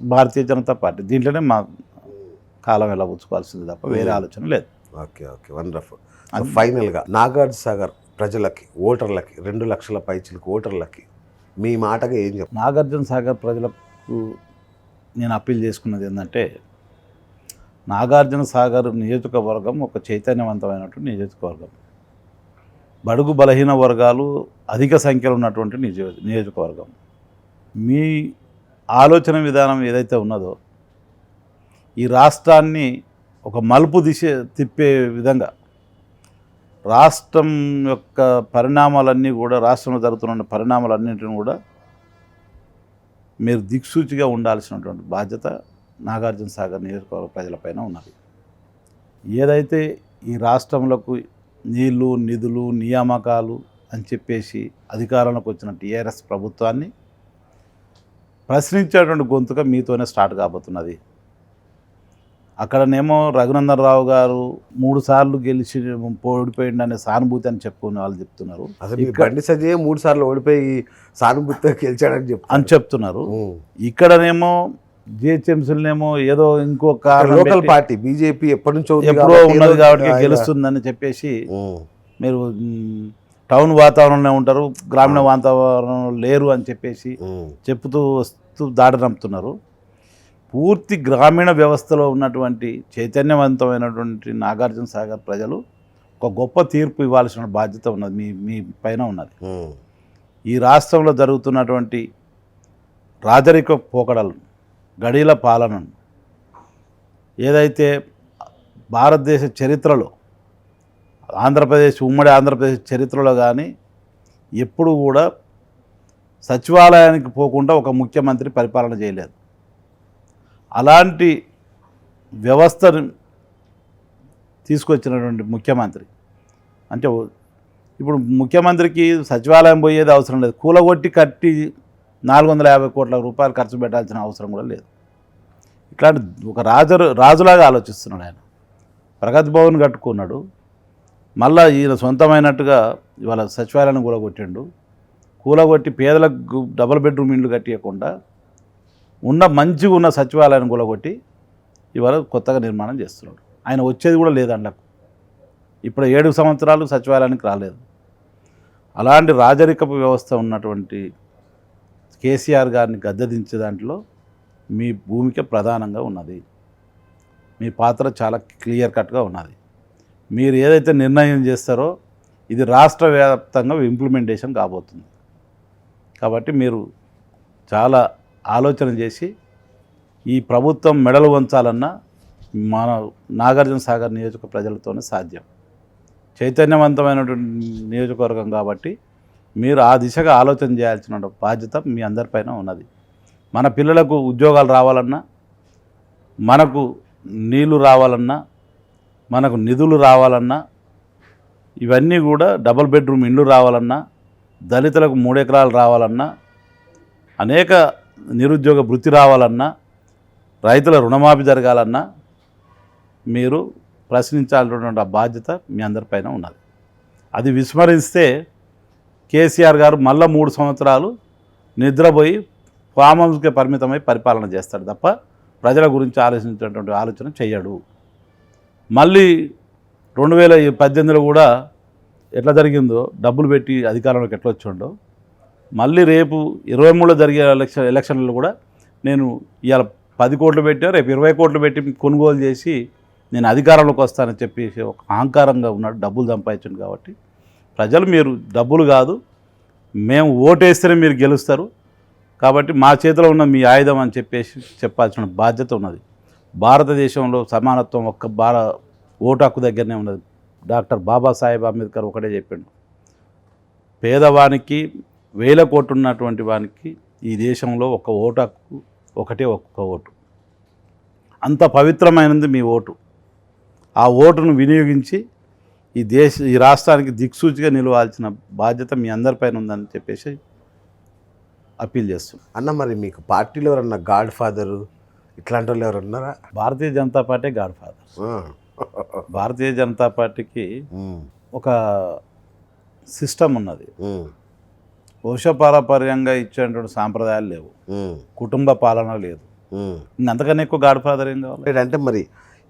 భారతీయ జనతా పార్టీ. దీంట్లోనే మా కాలం ఎలా పుచ్చుకోవాల్సింది తప్ప వేరే ఆలోచన లేదు. Okay okay wonderful. ఫైనల్గా నాగార్జున సాగర్ ప్రజలకి, ఓటర్లకి, 2 లక్షల పైచిలకు ఓటర్లకి మీ మాటగా ఏం చెప్పారు? నాగార్జున సాగర్ ప్రజలకు నేను అప్పీల్ చేసుకున్నది ఏంటంటే, నాగార్జున సాగర్ నియోజకవర్గం ఒక చైతన్యవంతమైనటువంటి నియోజకవర్గం. బడుగు బలహీన వర్గాలు అధిక సంఖ్యలో ఉన్నటువంటి నియోజకవర్గం. మీ ఆలోచన విధానం ఏదైతే ఉన్నదో ఈ రాష్ట్రాన్ని ఒక మలుపు తిప్పే విధంగా, రాష్ట్రం యొక్క పరిణామాలన్నీ కూడా, రాష్ట్రంలో జరుగుతున్న పరిణామాలన్నింటినీ కూడా మీరు దిక్సూచిగా ఉండాల్సినటువంటి బాధ్యత నాగార్జున సాగర్ నియోజకవర్గ ప్రజలపైన ఉన్నది. ఏదైతే ఈ రాష్ట్రంలోకి నీళ్లు, నిధులు, నియామకాలు అని చెప్పేసి అధికారంలోకి వచ్చిన టీఆర్ఎస్ ప్రభుత్వాన్ని ప్రశ్నించేటువంటి గొంతుగా మీతోనే స్టార్ట్ కాబోతున్నది. అక్కడనేమో రఘునందన్ రావు గారు 3 సార్లు గెలిచి ఓడిపోయింది అనే సానుభూతి అని చెప్పుకునే వాళ్ళు చెప్తున్నారు. బండి సంజయ్ 3 సార్లు ఓడిపోయి సానుభూతితో గెలిచాడని చెప్తున్నారు. ఇక్కడనేమో జిహెచ్ఎంసీలనేమో ఏదో ఇంకొక లోకల్ పార్టీ బీజేపీ ఎప్పటి నుంచో ఎప్పుడో ఉన్నది కాబట్టి గెలుస్తుందని చెప్పేసి మీరు టౌన్ వాతావరణంలో ఉంటారు, గ్రామీణ వాతావరణంలో లేరు అని చెప్పేసి చెప్తూ వస్తూ దాడి నమ్ముతున్నారు. పూర్తి గ్రామీణ వ్యవస్థలో ఉన్నటువంటి చైతన్యవంతమైనటువంటి నాగార్జున సాగర్ ప్రజలు ఒక గొప్ప తీర్పు ఇవ్వాల్సిన బాధ్యత ఉన్నది మీ పైన ఉన్నది. ఈ రాష్ట్రంలో జరుగుతున్నటువంటి రాజరిక పోకడలను, గడీల పాలనను, ఏదైతే భారతదేశ చరిత్రలో ఉమ్మడి ఆంధ్రప్రదేశ్ చరిత్రలో కానీ ఎప్పుడు కూడా సచివాలయానికి పోకుండా ఒక ముఖ్యమంత్రి పరిపాలన చేయలేదు. అలాంటి వ్యవస్థను తీసుకొచ్చినటువంటి ముఖ్యమంత్రి అంటే, ఇప్పుడు ముఖ్యమంత్రికి సచివాలయం పోయేది అవసరం లేదు, కూలగొట్టి కట్టి 450 కోట్ల రూపాయలు ఖర్చు పెట్టాల్సిన అవసరం కూడా లేదు. ఇట్లాంటి ఒక రాజులాగా ఆలోచిస్తున్నాడు ఆయన. ప్రగతి భవన్ కట్టుకున్నాడు, మళ్ళీ ఈయన సొంతమైనట్టుగా ఇవాళ సచివాలయాన్ని కూలగొట్టి పేదలకు డబుల్ బెడ్రూమ్ ఇండ్లు కట్టియకుండా మంచిగా ఉన్న సచివాలయాన్ని కూలగొట్టి ఇవాళ కొత్తగా నిర్మాణం చేస్తున్నాడు. ఆయన వచ్చేది కూడా లేదు అండ్లకు. ఇప్పుడు 7 సంవత్సరాలు సచివాలయానికి రాలేదు. అలాంటి రాజరికపు వ్యవస్థ ఉన్నటువంటి కేసీఆర్ గారిని గద్దెదించే దాంట్లో మీ భూమిక ప్రధానంగా ఉన్నది. మీ పాత్ర చాలా క్లియర్ కట్గా ఉన్నది. మీరు ఏదైతే నిర్ణయం చేస్తారో ఇది రాష్ట్ర వ్యాప్తంగా ఇంప్లిమెంటేషన్ కాబోతుంది. కాబట్టి మీరు చాలా ఆలోచన చేసి ఈ ప్రభుత్వం మెడలు వంచాలన్నా మన నాగార్జున సాగర్ నియోజక ప్రజలతోనే సాధ్యం. చైతన్యవంతమైనటువంటి నియోజకవర్గం కాబట్టి మీరు ఆ దిశగా ఆలోచన చేయాల్సిన బాధ్యత మీ అందరిపైన ఉన్నది. మన పిల్లలకు ఉద్యోగాలు రావాలన్నా, మనకు నీళ్లు రావాలన్నా, మనకు నిధులు రావాలన్నా, ఇవన్నీ కూడా డబుల్ బెడ్రూమ్ ఇండ్లు రావాలన్నా, దళితులకు 3 ఎకరాలు రావాలన్నా, అనేక నిరుద్యోగ వృత్తి రావాలన్నా, రైతుల రుణమాఫీ జరగాలన్నా మీరు ప్రశ్నించాల్సినటువంటి బాధ్యత మీ అందరిపైన ఉన్నది. అది విస్మరిస్తే కేసీఆర్ గారు మళ్ళీ 3 సంవత్సరాలు నిద్రపోయి ఫామ్ హౌస్కే పరిమితమై పరిపాలన చేస్తాడు తప్ప ప్రజల గురించి ఆలోచించేటువంటి ఆలోచన చేయడు. మళ్ళీ 2018లో కూడా ఎట్లా జరిగిందో, డబ్బులు పెట్టి అధికారంలోకి ఎట్లా వచ్చిండో, మళ్ళీ రేపు 23లో జరిగే ఎలక్షన్లలో కూడా నేను ఇవాళ 10 కోట్లు పెట్టా, రేపు 20 కోట్లు పెట్టి కొనుగోలు చేసి నేను అధికారంలోకి వస్తానని చెప్పేసి ఒక అహంకారంగా ఉన్నాడు, డబ్బులు సంపాదించండి. కాబట్టి ప్రజలు మీరు డబ్బులు కాదు, మేము ఓటేస్తేనే మీరు గెలుస్తారు, కాబట్టి మా చేతిలో ఉన్న మీ ఆయుధం అని చెప్పేసి చెప్పాల్సిన బాధ్యత ఉన్నది. భారతదేశంలో సమానత్వం ఓటు హక్కు దగ్గరనే ఉన్నది. డాక్టర్ బాబాసాహెబ్ అంబేద్కర్ ఒకటే చెప్పిండు, పేదవానికి 1000 కోట్లు ఉన్నటువంటి వానికి ఈ దేశంలో ఒక ఓటు హక్కు, ఒకటే ఒక్క ఓటు. అంత పవిత్రమైనది మీ ఓటు. ఆ ఓటును వినియోగించి ఈ రాష్ట్రానికి దిక్సూచిగా నిలవాల్సిన బాధ్యత మీ అందరిపైన ఉందని చెప్పేసి అప్పీల్ చేస్తున్నాం. అన్న, మరి మీకు పార్టీలో ఎవరన్నా గాడ్ ఫాదరు ఇట్లాంటి వాళ్ళు ఎవరు ఉన్నారా? భారతీయ Janata party God father. Bharatiya Janata పార్టీకి ఒక సిస్టమ్ ఉన్నది. వంశపారపర్యంగా ఇచ్చేటువంటి సాంప్రదాయాలు లేవు, కుటుంబ పాలన లేదు. అంతకన్నా ఎక్కువ గాడ్ ఫాదర్ ఏం కావాలి? అంటే మరి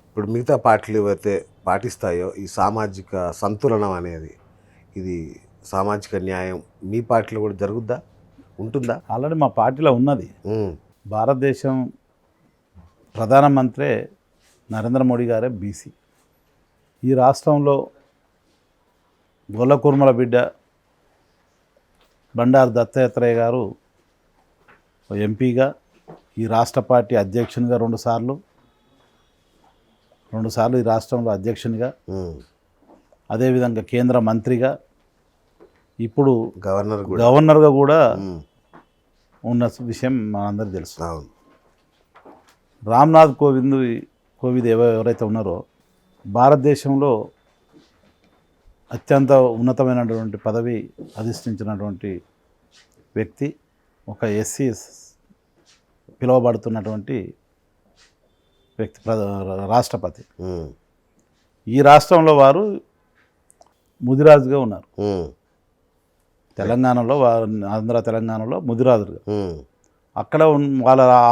ఇప్పుడు మిగతా పార్టీలు ఏవైతే పాటిస్తాయో ఈ సామాజిక సంతులనం అనేది, ఇది సామాజిక న్యాయం మీ పార్టీలో కూడా జరుగుద్దా, ఉంటుందా? ఆల్రెడీ మా పార్టీలో ఉన్నది. భారతదేశం ప్రధానమంత్రి నరేంద్ర మోడీ గారే బీసీ. ఈ రాష్ట్రంలో గొల్ల కుర్మల బిడ్డ బండారు దత్తాత్రేయ గారు ఎంపీగా, ఈ రాష్ట్ర పార్టీ అధ్యక్షునిగా 2 సార్లు ఈ రాష్ట్రంలో అధ్యక్షునిగా, అదేవిధంగా కేంద్ర మంత్రిగా, ఇప్పుడు గవర్నర్గా కూడా ఉన్న విషయం మనందరికీ తెలుసు. రామ్నాథ్ కోవింద్ ఎవరైతే ఉన్నారో భారతదేశంలో అత్యంత ఉన్నతమైనటువంటి పదవి అధిష్ఠించినటువంటి వ్యక్తి, ఒక ఎస్సీ పిలువబడుతున్నటువంటి వ్యక్తి, రాష్ట్రపతి. ఈ రాష్ట్రంలో వారు ముదిరాజుగా ఉన్నారు. తెలంగాణలో ఆంధ్ర తెలంగాణలో ముదిరాజుగా, అక్కడ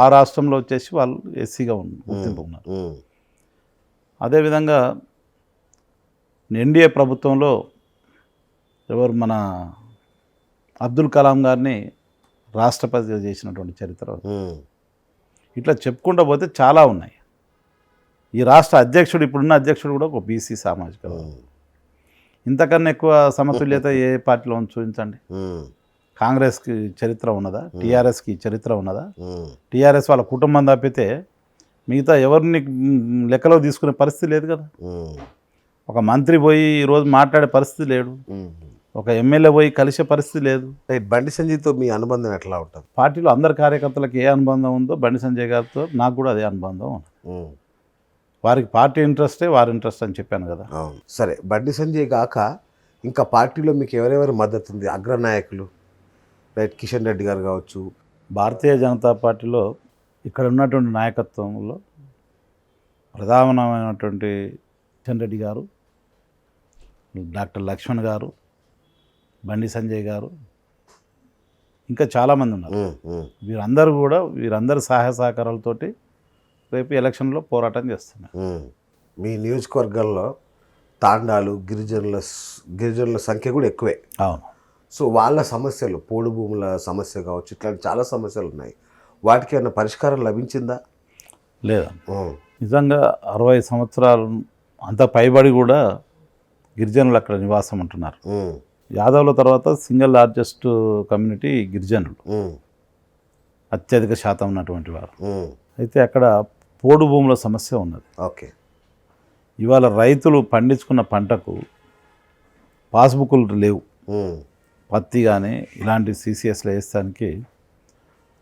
ఆ రాష్ట్రంలో వచ్చేసి వాళ్ళు ఎస్సీగా గుర్తింపు ఉన్నారు. అదేవిధంగా ఎన్డీఏ ప్రభుత్వంలో ఎవరు మన అబ్దుల్ కలాం గారిని రాష్ట్రపతిగా చేసినటువంటి చరిత్ర. ఇట్లా చెప్పుకుంటూ పోతే చాలా ఉన్నాయి. ఈ రాష్ట్ర అధ్యక్షుడు, ఇప్పుడున్న అధ్యక్షుడు కూడా ఒక బీసీ సామాజిక. ఇంతకన్నా ఎక్కువ సమతుల్యత ఏ పార్టీలో చూపించండి. కాంగ్రెస్కి చరిత్ర ఉన్నదా? టీఆర్ఎస్కి చరిత్ర ఉన్నదా? టీఆర్ఎస్ వాళ్ళ కుటుంబం తప్పితే మిగతా ఎవరిని లెక్కలో తీసుకునే పరిస్థితి లేదు కదా. ఒక మంత్రి పోయి ఈరోజు మాట్లాడే పరిస్థితి లేడు, ఒక ఎమ్మెల్యే పోయి కలిసే పరిస్థితి లేదు. బండి సంజయ్తో మీ అనుబంధం ఎట్లా ఉంటుంది? పార్టీలో అందరి కార్యకర్తలకు ఏ అనుబంధం ఉందో బండి సంజయ్ గారితో నాకు కూడా అదే అనుబంధం ఉంది. వారికి పార్టీ ఇంట్రెస్టే వారి ఇంట్రెస్ట్ అని చెప్పాను కదా. సరే, బండి సంజయ్ కాక ఇంకా పార్టీలో మీకు ఎవరెవరి మద్దతు ఉంది? అగ్రనాయకులు రైట్, కిషన్ రెడ్డి గారు కావచ్చు. భారతీయ జనతా పార్టీలో ఇక్కడ ఉన్నటువంటి నాయకత్వంలో ప్రధానమైనటువంటి కిషన్ రెడ్డి గారు, డాక్టర్ లక్ష్మణ్ గారు, బండి సంజయ్ గారు, ఇంకా చాలామంది ఉన్నారు. వీరందరూ సహాయ సహకారాలతోటి రేపు ఎలక్షన్లో పోరాటం చేస్తున్నారు. మీ నియోజకవర్గాల్లో తాండాలు, గిరిజనుల సంఖ్య కూడా ఎక్కువే. అవును. సో వాళ్ళ సమస్యలు, పోడు భూముల సమస్య కావచ్చు, ఇట్లాంటి చాలా సమస్యలు ఉన్నాయి. వాటికి ఏమైనా పరిష్కారం లభించిందా? లేదా. నిజంగా 60 సంవత్సరాలు అంత పైబడి కూడా గిరిజనులు అక్కడ నివాసం ఉంటున్నారు. యాదవుల తర్వాత సింగిల్ లార్జెస్ట్ కమ్యూనిటీ గిరిజనులు, అత్యధిక శాతం ఉన్నటువంటి వారు. అయితే అక్కడ పోడు భూముల సమస్య ఉన్నది. ఓకే. ఇవాళ రైతులు పండించుకున్న పంటకు పాస్బుక్లు లేవు. పత్తి కానీ ఇలాంటి CCSలో వేస్తానికి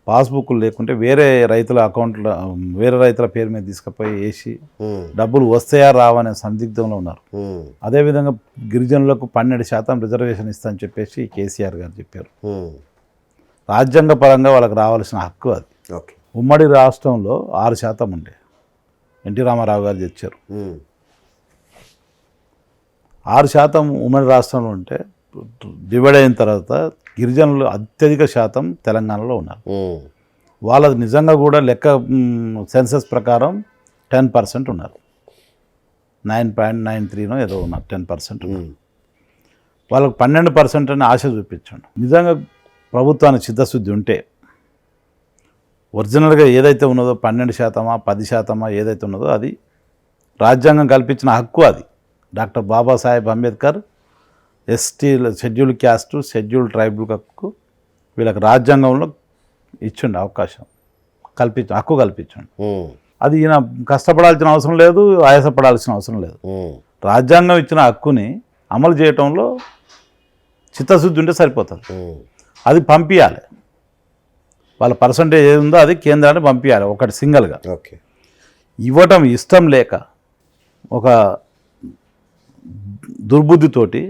పాస్బుక్లు లేకుంటే వేరే రైతుల పేరు మీద తీసుకుపోయి వేసి డబ్బులు వస్తాయా రావనే సందిగ్ధంలో ఉన్నారు. అదేవిధంగా గిరిజనులకు 12% రిజర్వేషన్ ఇస్తామని చెప్పేసి కేసీఆర్ గారు చెప్పారు. రాజ్యాంగ పరంగా వాళ్ళకి రావాల్సిన హక్కు అది. ఓకే. ఉమ్మడి రాష్ట్రంలో 6% ఉండే, ఎన్టీ రామారావు గారు తెచ్చారు. 6% ఉమ్మడి రాష్ట్రంలో ఉంటే డివైడ్ అయిన తర్వాత గిరిజనులు అత్యధిక శాతం తెలంగాణలో ఉన్నారు. వాళ్ళది నిజంగా కూడా లెక్క సెన్సస్ ప్రకారం 10% ఉన్నారు. 9.93 ఏదో ఉన్నారు, 10% ఉన్నారు. వాళ్ళకు 12% అని ఆశ చూపించండి. నిజంగా ప్రభుత్వానికి చిత్తశుద్ధి ఉంటే ఒరిజినల్గా ఏదైతే ఉన్నదో 12%, 10% ఏదైతే ఉన్నదో అది రాజ్యాంగం కల్పించిన హక్కు. అది doctor Babasaheb Ambedkar ST schedule caste schedule tribal హక్కు వీళ్ళకి రాజ్యాంగంలో ఇచ్చిండు అవకాశం, హక్కు కల్పించండి. అది ఈయన కష్టపడాల్సిన అవసరం లేదు, ఆయాసపడాల్సిన అవసరం లేదు. రాజ్యాంగం ఇచ్చిన హక్కుని అమలు చేయటంలో చిత్తశుద్ధి ఉంటే సరిపోతుంది. అది పంపించాలి, వాళ్ళ పర్సంటేజ్ ఏది ఉందో అది కేంద్రాన్ని పంపించాలి ఒకటి సింగిల్గా. ఓకే, ఇవ్వటం ఇష్టం లేక ఒక దుర్బుద్ధితోటి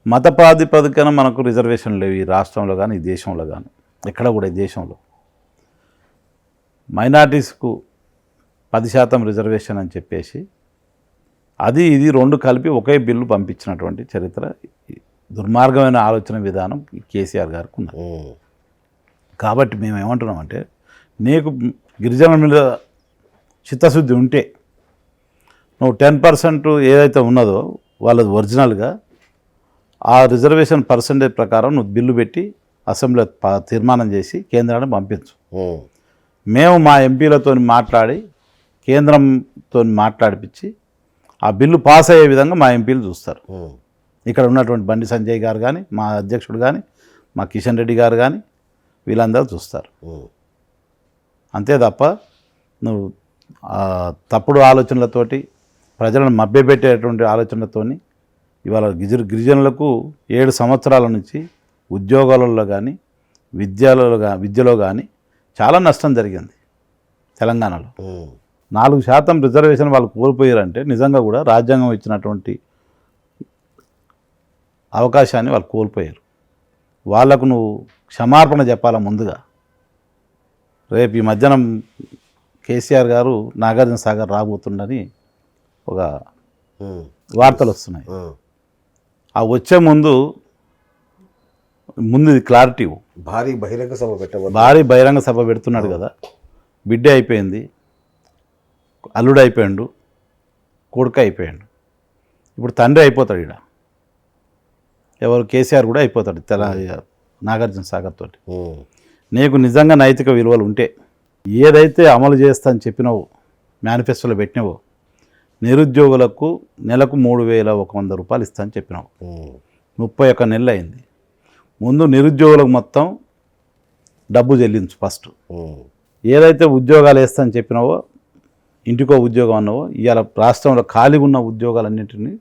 మత ప్రాతిపదికన మనకు రిజర్వేషన్లు లేవు ఈ రాష్ట్రంలో కానీ ఈ దేశంలో కానీ ఎక్కడ కూడా. ఈ దేశంలో మైనార్టీస్కు 10% రిజర్వేషన్ అని చెప్పేసి అది ఇది రెండు కలిపి ఒకే బిల్లు పంపించినటువంటి చరిత్ర, దుర్మార్గమైన ఆలోచన విధానం కేసీఆర్ గారికి ఉన్నది. కాబట్టి మేము ఏమంటున్నామంటే, నీకు గిరిజనుల మీద చిత్తశుద్ధి ఉంటే నువ్వు 10% ఏదైతే ఉన్నదో వాళ్ళది ఒరిజినల్గా ఆ రిజర్వేషన్ పర్సంటేజ్ ప్రకారం నువ్వు బిల్లు పెట్టి అసెంబ్లీలో తీర్మానం చేసి కేంద్రాన్ని పంపించు. మేము మా ఎంపీలతో మాట్లాడి కేంద్రంతో మాట్లాడిపించి ఆ బిల్లు పాస్ అయ్యే విధంగా మా ఎంపీలు చూస్తారు. ఇక్కడ ఉన్నటువంటి బండి సంజయ్ గారు కానీ, మా అధ్యక్షుడు కానీ, మా కిషన్ రెడ్డి గారు కానీ వీళ్ళందరూ చూస్తారు. అంతే తప్ప నువ్వు తప్పుడు ఆలోచనలతోటి ప్రజలను మభ్యపెట్టేటువంటి ఆలోచనలతోని ఇవాళ గిరిజనులకు 7 సంవత్సరాల నుంచి ఉద్యోగాలలో కానీ విద్యలో కానీ చాలా నష్టం జరిగింది తెలంగాణలో. 4% రిజర్వేషన్ వాళ్ళు కోల్పోయారంటే నిజంగా కూడా రాజ్యాంగం ఇచ్చినటువంటి అవకాశాన్ని వాళ్ళు కోల్పోయారు. వాళ్లకు నువ్వు క్షమాపణ చెప్పాలా ముందుగా. రేపు ఈ మధ్యాహ్నం కేసీఆర్ గారు నాగార్జున సాగర్ రాబోతుండని ఒక వార్తలు వస్తున్నాయి. ఆ వచ్చే ముందు ఇది క్లారిటీ. భారీ బహిరంగ సభ పెడుతున్నాడు కదా. బిడ్డ అయిపోయింది, అల్లుడు అయిపోయాడు, కొడుకు అయిపోయాడు, ఇప్పుడు తండ్రి అయిపోతాడు. ఇక్కడ ఎవరు కేసీఆర్ కూడా అయిపోతాడు నాగార్జున సాగర్ తోటి. నీకు నిజంగా నైతిక విలువలు ఉంటే ఏదైతే అమలు చేస్తా అని చెప్పినావో, మేనిఫెస్టోలో పెట్టినావో, నిరుద్యోగులకు నెలకు 3,100 రూపాయలు ఇస్తా అని చెప్పినావు. 31 నెలలు అయింది. ముందు నిరుద్యోగులకు మొత్తం డబ్బు చెల్లించు ఫస్ట్. ఏదైతే ఉద్యోగాలు వేస్తా అని చెప్పినావో, ఇంటికో ఉద్యోగం అన్నావో, ఇవాళ రాష్ట్రంలో ఖాళీగా ఉన్న ఉద్యోగాలన్నింటినీ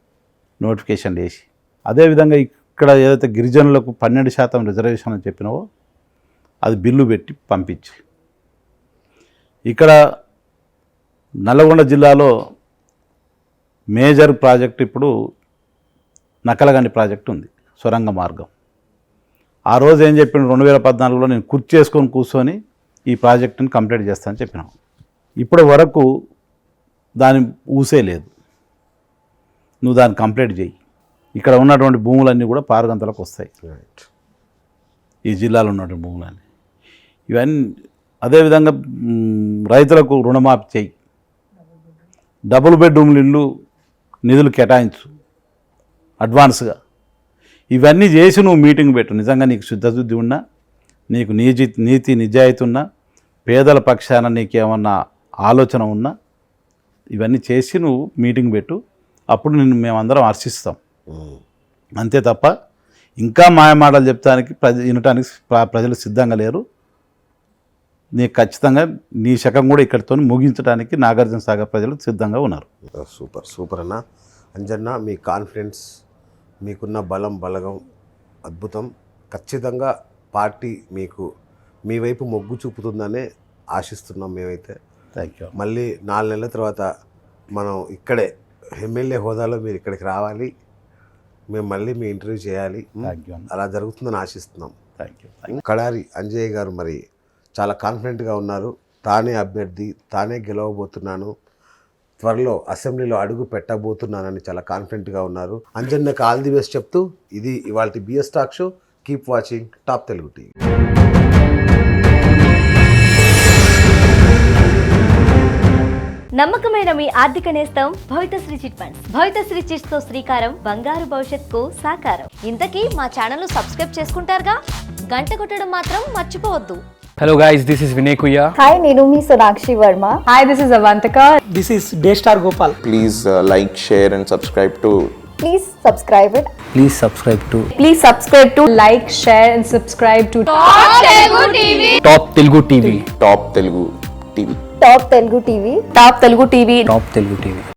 నోటిఫికేషన్ వేసి, అదేవిధంగా ఇక్కడ ఏదైతే గిరిజనులకు 12% రిజర్వేషన్ అని చెప్పినావో అది బిల్లు పెట్టి పంపించి, ఇక్కడ నల్గొండ జిల్లాలో మేజర్ ప్రాజెక్ట్ ఇప్పుడు నకలగండి ప్రాజెక్ట్ ఉంది, సొరంగ మార్గం. ఆ రోజు ఏం చెప్పిన 2014లో నేను చేసుకొని కూర్చొని ఈ ప్రాజెక్టుని కంప్లీట్ చేస్తానని చెప్పినాం. ఇప్పటి వరకు దాని ఊసే లేదు. నువ్వు దాన్ని కంప్లీట్ చేయి. ఇక్కడ ఉన్నటువంటి భూములన్నీ కూడా పారుగంతలకు వస్తాయి, ఈ జిల్లాలో ఉన్నటువంటి భూములన్నీ. ఇవన్నీ అదేవిధంగా రైతులకు రుణమాఫీ చేయి, డబుల్ బెడ్రూమ్లు ఇల్లు నిధులు కేటాయించు అడ్వాన్స్గా. ఇవన్నీ చేసి నువ్వు మీటింగ్ పెట్టు. నిజంగా నీకు శుద్ధశుద్ధి ఉన్నా, నీకు నీతి నిజాయితీ ఉన్నా, పేదల పక్షాన నీకేమన్నా ఆలోచన ఉన్నా, ఇవన్నీ చేసి నువ్వు మీటింగ్ పెట్టు. అప్పుడు నిన్ను మేమందరం హర్షిస్తాం. అంతే తప్ప ఇంకా మాయమాటలు చెప్తానికి వినటానికి ప్రజలు సిద్ధంగా లేరు. నీకు ఖచ్చితంగా నీ శకం కూడా ఇక్కడితో ముగించడానికి నాగార్జున సాగర్ ప్రజలు సిద్ధంగా ఉన్నారు. సూపర్ అన్న. అంజన్న, మీ కాన్ఫిడెన్స్, మీకున్న బలగం అద్భుతం. ఖచ్చితంగా పార్టీ మీ వైపు మొగ్గు చూపుతుందనే ఆశిస్తున్నాం మేమైతే. Thank you. మళ్ళీ 4 నెలల తర్వాత మనం ఇక్కడే ఎమ్మెల్యే హోదాలో మీరు ఇక్కడికి రావాలి, మేము మళ్ళీ మీ ఇంటర్వ్యూ చేయాలి. అలా జరుగుతుందని ఆశిస్తున్నాం. Thank you. కడారి అంజయ్య గారు మరి చాలా కాన్ఫిడెంట్గా ఉన్నారు. తానే అభ్యర్థి, తానే గెలవబోతున్నాను, త్వరలో అసెంబ్లీలో అడుగు పెట్టబోతున్నానని చాలా కాన్ఫిడెంట్గా ఉన్నారు. అంజన్నకు ఆల్ ది బెస్ట్ చెప్తూ ఇది ఇవాళ BS talk show. Keep watching top Telugu TV. నమ్మకమైన మీ ఆర్థిక నేస్తం Bhavithasri chit funds. Bhavithasri chits తో శ్రీకారం బంగారు భవిష్యత్తుకు సాకారం. ఇంతకీ మా ఛానల్ సబ్స్క్రైబ్ చేసుకుంటారుగా, గంట కొట్టడం మాత్రం మర్చిపోవద్దు. Hello guys, this is Vinay Kuya. Hi, నేను మీ Sonakshi Varma. Hi, this is Avantika. This is Daystar Gopal. Please like, share and subscribe to Please subscribe it. Please subscribe to Please subscribe to like, share and subscribe to Top Telugu TV. Top Telugu TV. Top Telugu TV. Top Telugu TV. Top Telugu TV.